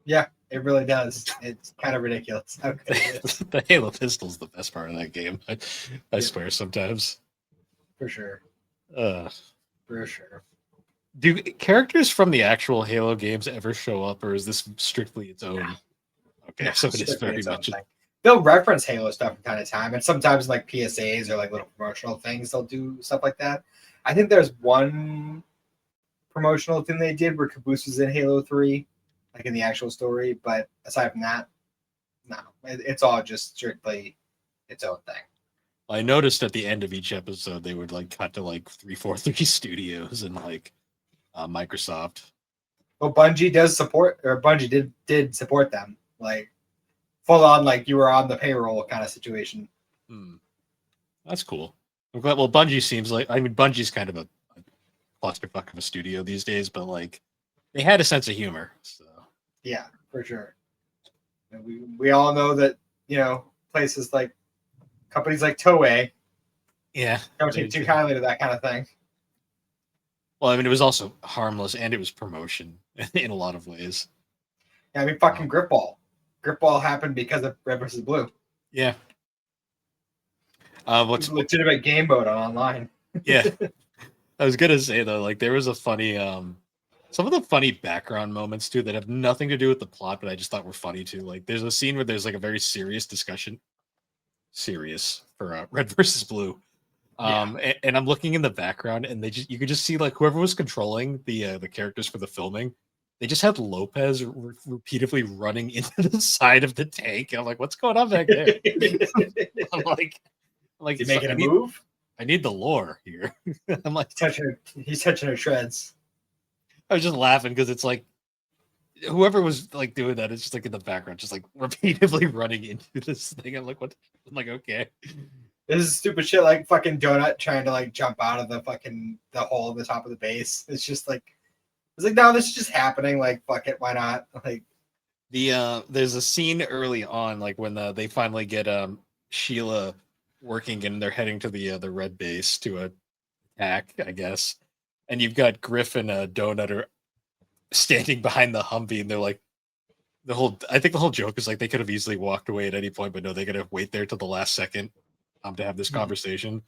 Yeah, it really does. It's kind of ridiculous. The Halo pistol's the best part of that game. I swear sometimes. For sure. For sure. Do characters from the actual Halo games ever show up, or is this strictly its own? No. Okay, no, so it is very much. They'll reference Halo stuff from time to time, and sometimes like PSAs or like little promotional things, they'll do stuff like that. I think there's one promotional thing they did where Caboose was in Halo 3, like in the actual story, but aside from that, no, it's all just strictly its own thing. I noticed at the end of each episode they would like cut to like 343 Studios and like Microsoft. Well, Bungie does support, or Bungie did support them, like full on, like you were on the payroll kind of situation. That's cool. I'm glad. Well, Bungie seems like, I mean, Bungie's kind of a clusterfuck of a studio these days, but like they had a sense of humor. So yeah, for sure. And we all know that, you know, places like companies like Toei, don't take too kindly to that kind of thing. Well, I mean, it was also harmless and it was promotion in a lot of ways. Yeah, I mean, fucking Gripball. Gripball happened because of Red vs. Blue. Yeah. What's legitimate game mode on online? Yeah. I was gonna say though, like there was a funny some of the funny background moments too that have nothing to do with the plot, but I just thought were funny too. Like there's a scene where there's like a very serious discussion. Serious for Red versus Blue. And I'm looking in the background and you could just see like whoever was controlling the characters for the filming, they just had Lopez repeatedly running into the side of the tank. And I'm like, what's going on back there? I'm like he's making a move? I need the lore here. I'm like, he's touching her shreds. I was just laughing because it's like whoever was like doing that is just like in the background, just like repeatedly running into this thing. I'm like, what? I'm like, okay. This is stupid shit like fucking Donut trying to like jump out of the hole in the top of the base. It's just like, it's like, no, this is just happening. Like, fuck it, why not? Like there's a scene early on, like when they finally get Sheila working and they're heading to the red base to attack, I guess. And you've got Griff and Donut are standing behind the Humvee, and they're like, I think the whole joke is like they could have easily walked away at any point, but no, they gotta wait there till the last second to have this conversation.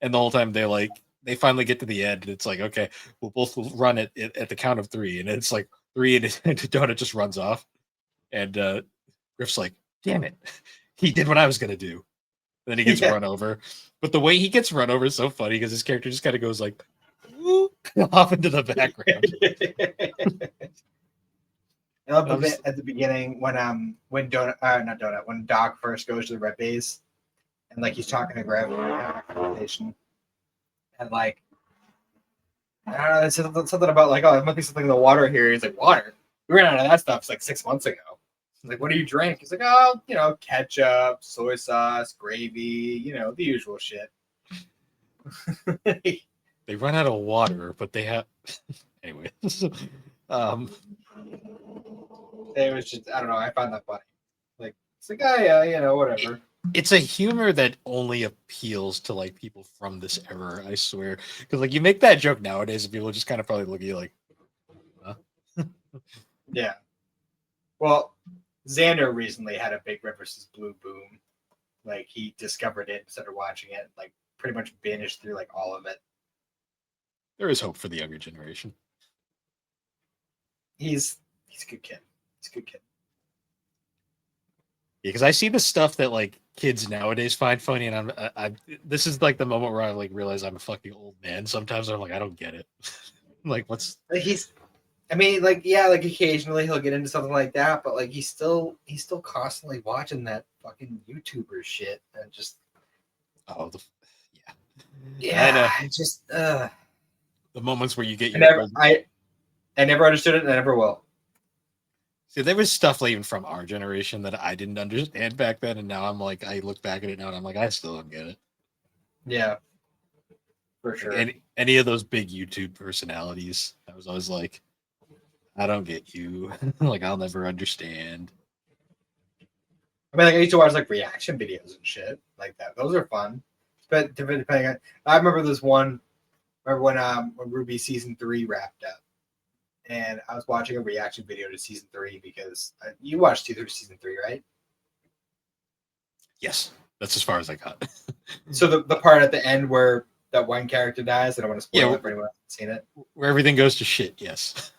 And the whole time they finally get to the end, and it's like, okay, we'll both run it at the count of 3, and it's like 3, and Donut just runs off, and Griff's like, damn it, he did what I was gonna do. And then he gets run over, but the way he gets run over is so funny because his character just kind of goes like off into the background. I love the bit at the beginning when Donut, not Donut, when Doc first goes to the red base, and like he's talking to Griff conversation, and like I don't know, it's something about like, oh, there must be something in the water here. He's like, water? We ran out of that stuff like 6 months ago. He's like, what do you drink? He's like, oh, ketchup, soy sauce, gravy, the usual shit. They run out of water, but they have anyway. It was just, I don't know, I find that funny. Like, it's like, oh yeah, whatever. It's a humor that only appeals to like people from this era, I swear. Because like you make that joke nowadays, and people just kind of probably look at you like, huh? Yeah. Well, Xander recently had a big Red versus Blue boom. Like he discovered it, started watching it, like pretty much binged through like all of it. There is hope for the younger generation. He's a good kid. He's a good kid. Yeah, because I see the stuff that like kids nowadays find funny, and I'm this is like the moment where I like realize I'm a fucking old man. Sometimes I'm like, I don't get it. Like, what's like occasionally he'll get into something like that, but like he's still constantly watching that fucking YouTuber shit and just I know. It's just the moments where you get your I never understood it and I never will. See, there was stuff like, even from our generation that I didn't understand back then, and now I'm like, I look back at it now and I'm like, I still don't get it. Yeah, for sure. Like any of those big YouTube personalities, I was always like, I don't get you. Like, I'll never understand. I mean, like I used to watch like reaction videos and shit like that. Those are fun. But depending on, I remember this one. Remember when Ruby season 3 wrapped up, and I was watching a reaction video to season 3 because you watched season 3, right? Yes, that's as far as I got. So the part at the end where that one character dies, I don't want to spoil it for anyone who hasn't seen it. Where everything goes to shit, yes.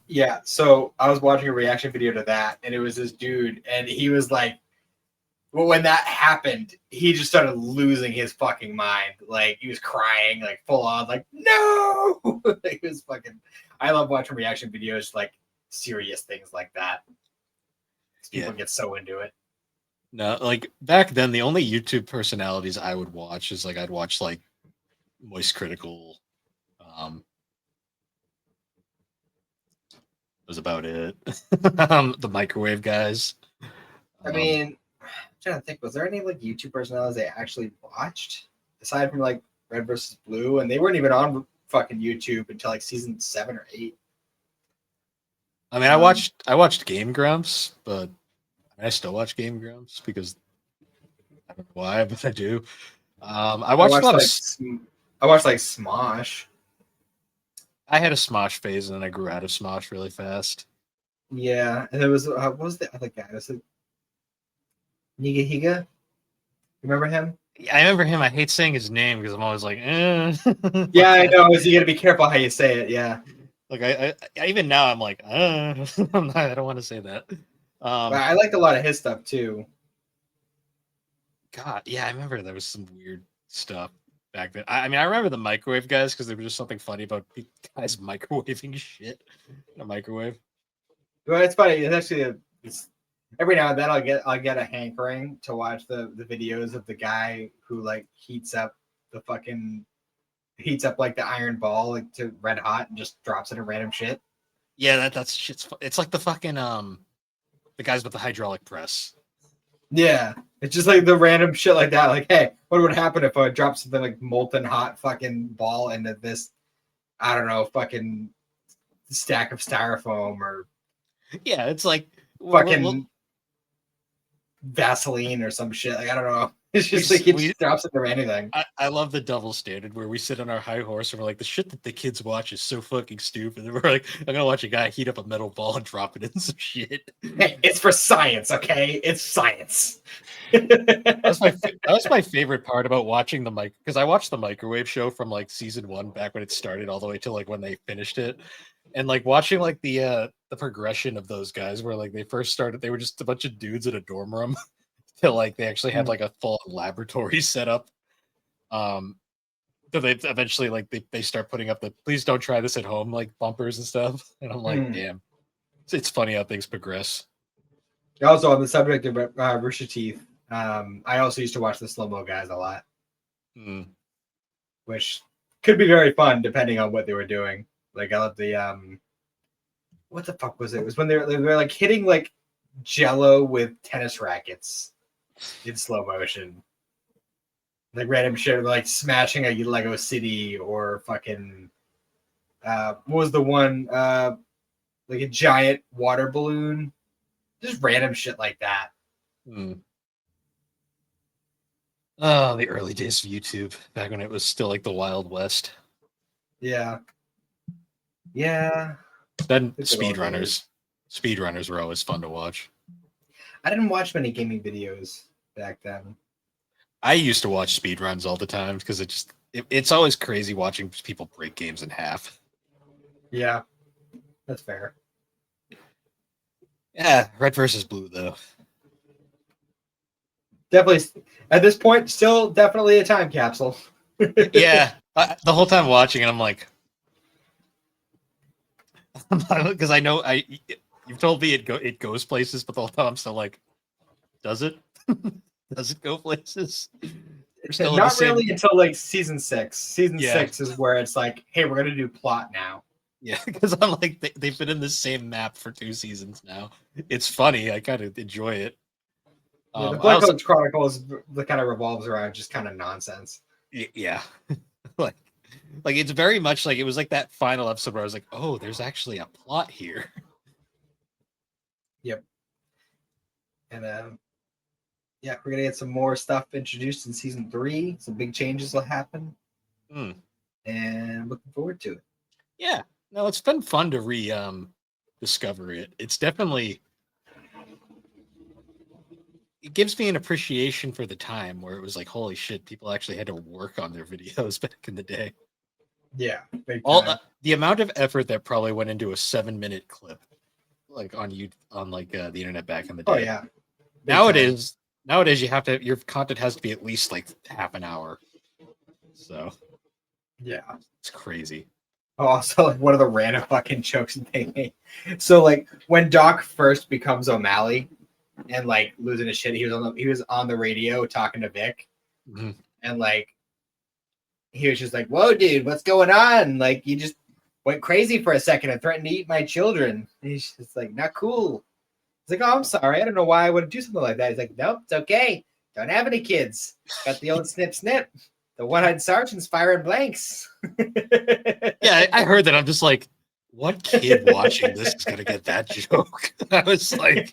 Yeah, so I was watching a reaction video to that, and it was this dude, and he was like, well, when that happened, he just started losing his fucking mind. Like, he was crying, like, full on, like, no! He was fucking... I love watching reaction videos, like, serious things like that. People get so into it. No, like, back then, the only YouTube personalities I would watch is, like, I'd watch, like, Moist Critical. Was about it. The microwave guys. I mean... I'm trying to think, was there any like YouTube personalities I actually watched aside from like Red versus Blue? And they weren't even on fucking YouTube until like season 7 or 8. I mean, I watched Game Grumps, but I still watch Game Grumps because I don't know why, but I do. I watched a lot I watched like Smosh. I had a Smosh phase, and then I grew out of Smosh really fast. Yeah, and there was what was the other guy? Was it Niga Higa? Remember him? I remember him. I hate saying his name because I'm always like, Yeah, I know. So you got to be careful how you say it. Yeah. Like I even now I'm like, I don't want to say that. But I liked a lot of his stuff too. God, yeah, I remember there was some weird stuff back then. I mean, I remember the microwave guys because there was just something funny about guys microwaving shit in a microwave. Well, it's funny. It's actually every now and then I'll get a hankering to watch the videos of the guy who like heats up like the iron ball like to red hot and just drops it in random shit. Yeah, that's shit's. It's like the fucking the guys with the hydraulic press. Yeah, it's just like the random shit like that. Like, hey, what would happen if I dropped something like molten hot fucking ball into this? I don't know, fucking stack of styrofoam or yeah, it's like fucking Vaseline or some shit. Like I don't know. It's just like it just drops into anything. I love the double standard where we sit on our high horse and we're like, the shit that the kids watch is so fucking stupid. And we're like, I'm gonna watch a guy heat up a metal ball and drop it in some shit. Hey, it's for science, okay? It's science. That was my favorite part about watching the mic, because I watched the microwave show from like season 1 back when it started all the way till like when they finished it, and like watching like the progression of those guys where like they first started, they were just a bunch of dudes in a dorm room till like they actually had like a full laboratory set up. So they eventually like they start putting up the "please don't try this at home" like bumpers and stuff, and I'm like, damn, it's funny how things progress. Also, on the subject of Rooster Teeth, I also used to watch the slow mo guys a lot, which could be very fun depending on what they were doing. Like I love the what the fuck was it? It was when they were like hitting like Jello with tennis rackets in slow motion, like random shit, like smashing a Lego city or fucking what was the one like a giant water balloon, just random shit like that. Oh, the early days of YouTube, back when it was still like the Wild West. Yeah. Then speedrunners were always fun to watch. I didn't watch many gaming videos back then. I used to watch speedruns all the time because it's always crazy watching people break games in half. Yeah, that's fair. Yeah, red versus blue though. Definitely at this point, still definitely a time capsule. Yeah, the whole time watching it, I'm like, because I know you've told me it goes places, but the whole time I'm still like, does it? Does it go places? Not really until like season 6. Season 6 is where it's like, hey, we're gonna do plot now. Yeah, because I'm like, they've been in the same map for 2 seasons now. It's funny. I kind of enjoy it. Yeah, the Black Ops Chronicles kind of revolves around just kind of nonsense. Yeah, like it's very much like it was like that final episode where I was like, oh, there's actually a plot here. Yep. And yeah, we're gonna get some more stuff introduced in season 3. Some big changes will happen, and looking forward to it. Yeah, no, it's been fun to discover it. It's definitely, it gives me an appreciation for the time where it was like, holy shit, people actually had to work on their videos back in the day. Yeah, the amount of effort that probably went into a 7-minute clip, like on the internet back in the day. Oh yeah. Nowadays you have to, your content has to be at least like half an hour. So yeah, it's crazy. Oh, also, like one of the random fucking jokes they made. So like when Doc first becomes O'Malley and like losing his shit, he was on the radio talking to Vic, and like he was just like, "Whoa, dude, what's going on? Like you just went crazy for a second and threatened to eat my children." And he's just like, "Not cool." He's like, "Oh, I'm sorry. I don't know why I would do something like that." He's like, "Nope, it's okay. Don't have any kids. Got the old snip snip. The one-eyed sergeant's firing blanks." Yeah, I heard that. I'm just like, what kid watching this is going to get that joke? I was like,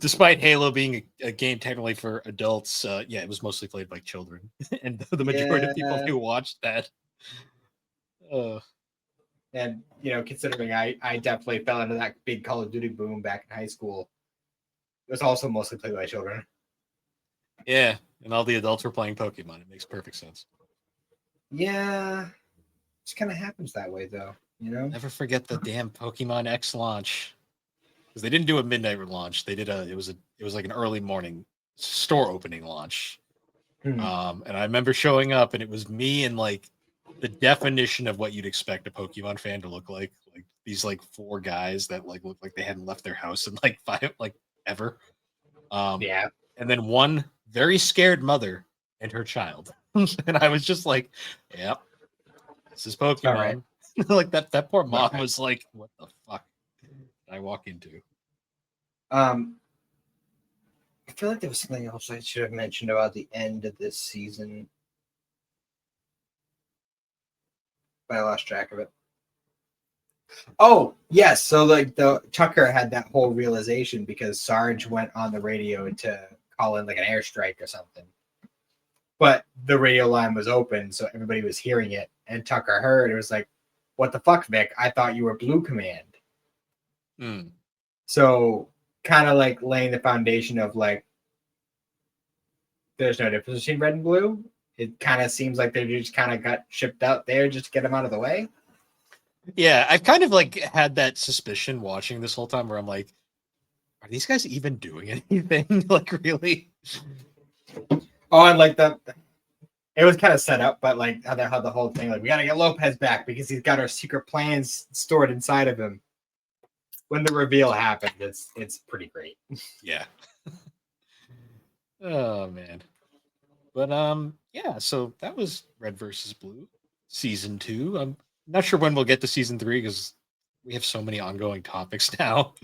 despite Halo being a game technically for adults, yeah, it was mostly played by children. And the majority of people who watched that. And, considering I definitely fell into that big Call of Duty boom back in high school, it was also mostly played by children. Yeah, and all the adults were playing Pokemon. It makes perfect sense. Yeah, it just kind of happens that way, though. Never forget the damn Pokemon X launch, because they didn't do a midnight launch. They did it was like an early morning store opening launch. And I remember showing up, and it was me and like the definition of what you'd expect a Pokemon fan to look like these like 4 guys that like looked like they hadn't left their house in like 5 ever. Yeah. And then one very scared mother and her child. And I was just like, yep, this is Pokemon. Right. Like that poor mom was like, what the fuck did I walk into? I feel like there was something else I should have mentioned about the end of this season, but I lost track of it. Oh, yes. So like the Tucker had that whole realization because Sarge went on the radio to call in like an airstrike or something. But the radio line was open, so everybody was hearing it. And Tucker heard it was like, "What the fuck, Vic? I thought you were Blue Command." Mm. So kind of like laying the foundation of like there's no difference between red and blue. It kind of seems like they just kind of got shipped out there just to get them out of the way. Yeah, I've kind of like had that suspicion watching this whole time where I'm like, are these guys even doing anything? Like, really? Oh, and like it was kind of set up, but like how they had the whole thing, like we got to get Lopez back because he's got our secret plans stored inside of him. When the reveal happened, it's pretty great. Yeah. Oh man. But yeah, so that was Red versus Blue season 2. I'm not sure when we'll get to season 3 because we have so many ongoing topics now.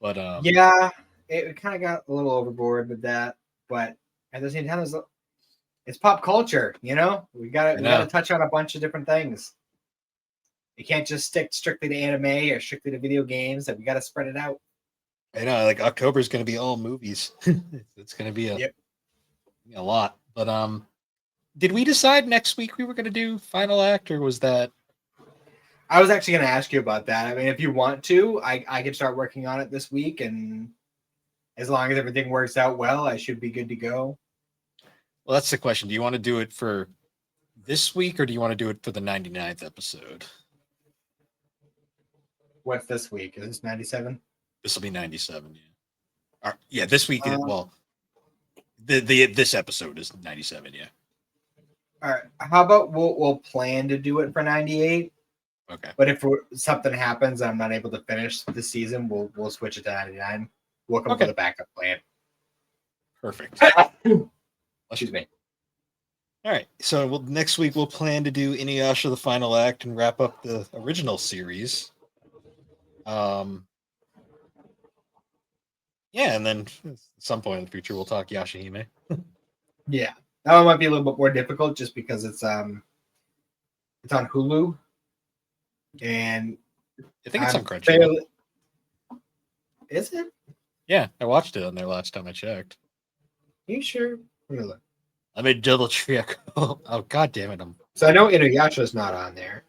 But Yeah, it kind of got a little overboard with that, but at the same time, it's pop culture. You know, we gotta touch on a bunch of different things. You can't just stick strictly to anime or strictly to video games. That we got to spread it out. I know, like October is going to be all movies. It's going to be a lot. But did we decide next week we were going to do final act, or was that? I was actually going to ask you about that. I mean, if you want to, I could start working on it this week, and as long as everything works out well, I should be good to go. Well, that's the question. Do you want to do it for this week, or do you want to do it for the 99th episode? What's this week? Is this 97? This will be 97. Yeah. Yeah. This week. Well, this episode is 97. Yeah. All right. How about we'll plan to do it for 98? Okay. But if something happens, I'm not able to finish the season, we'll switch it to 99. We'll come up with a backup plan. Perfect. Excuse me. All right. So next week we'll plan to do Inuyasha the final act and wrap up the original series. Yeah, and then at some point in the future we'll talk Yashahime. Yeah, that one might be a little bit more difficult just because it's on Hulu, and I think it's on Crunchyroll. Is it? Yeah, I watched it on there last time I checked. You sure? Really? I made double check. Oh god damn it! So I know Inuyasha's not on there.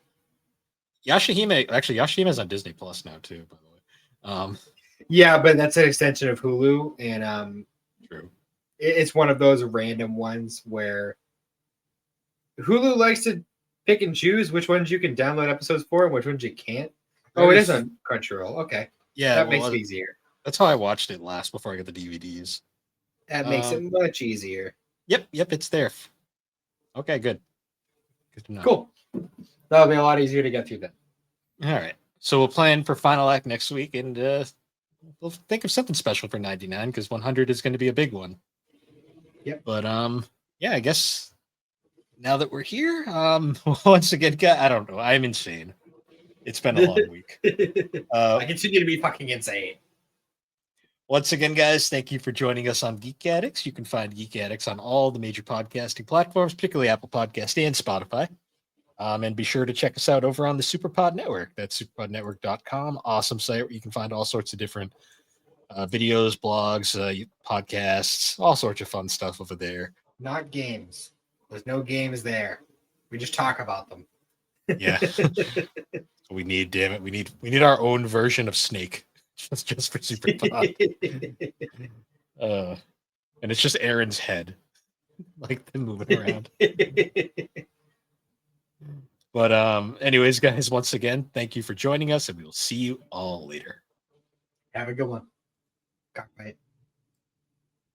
Yashahime's on Disney Plus now too, by the way. Yeah, but that's an extension of Hulu, and true. It's one of those random ones where Hulu likes to pick and choose which ones you can download episodes for and which ones you can't. Oh, it is on Crunchyroll. Okay. Yeah, that makes it easier. That's how I watched it last before I got the DVDs. That makes it much easier. Yep, it's there. Okay, good. Good to know. Cool. That'll be a lot easier to get through then. All right. So we'll plan for final act next week, and we'll think of something special for 99 because 100 is going to be a big one. Yep. But yeah, I guess now that we're here, once again, I don't know. I'm insane. It's been a long week. I continue to be fucking insane. Once again, guys, thank you for joining us on Geek Addicts. You can find Geek Addicts on all the major podcasting platforms, particularly Apple Podcast and Spotify. And be sure to check us out over on the Superpod Network. That's superpodnetwork.com. Awesome site where you can find all sorts of different videos, blogs, podcasts, all sorts of fun stuff over there. Not games. There's no games there. We just talk about them. Yeah. We need our own version of Snake. Just for Superpod. And it's just Aaron's head. Like them moving around. But anyways, guys, once again, thank you for joining us, and we will see you all later. Have a good one. Cockfight.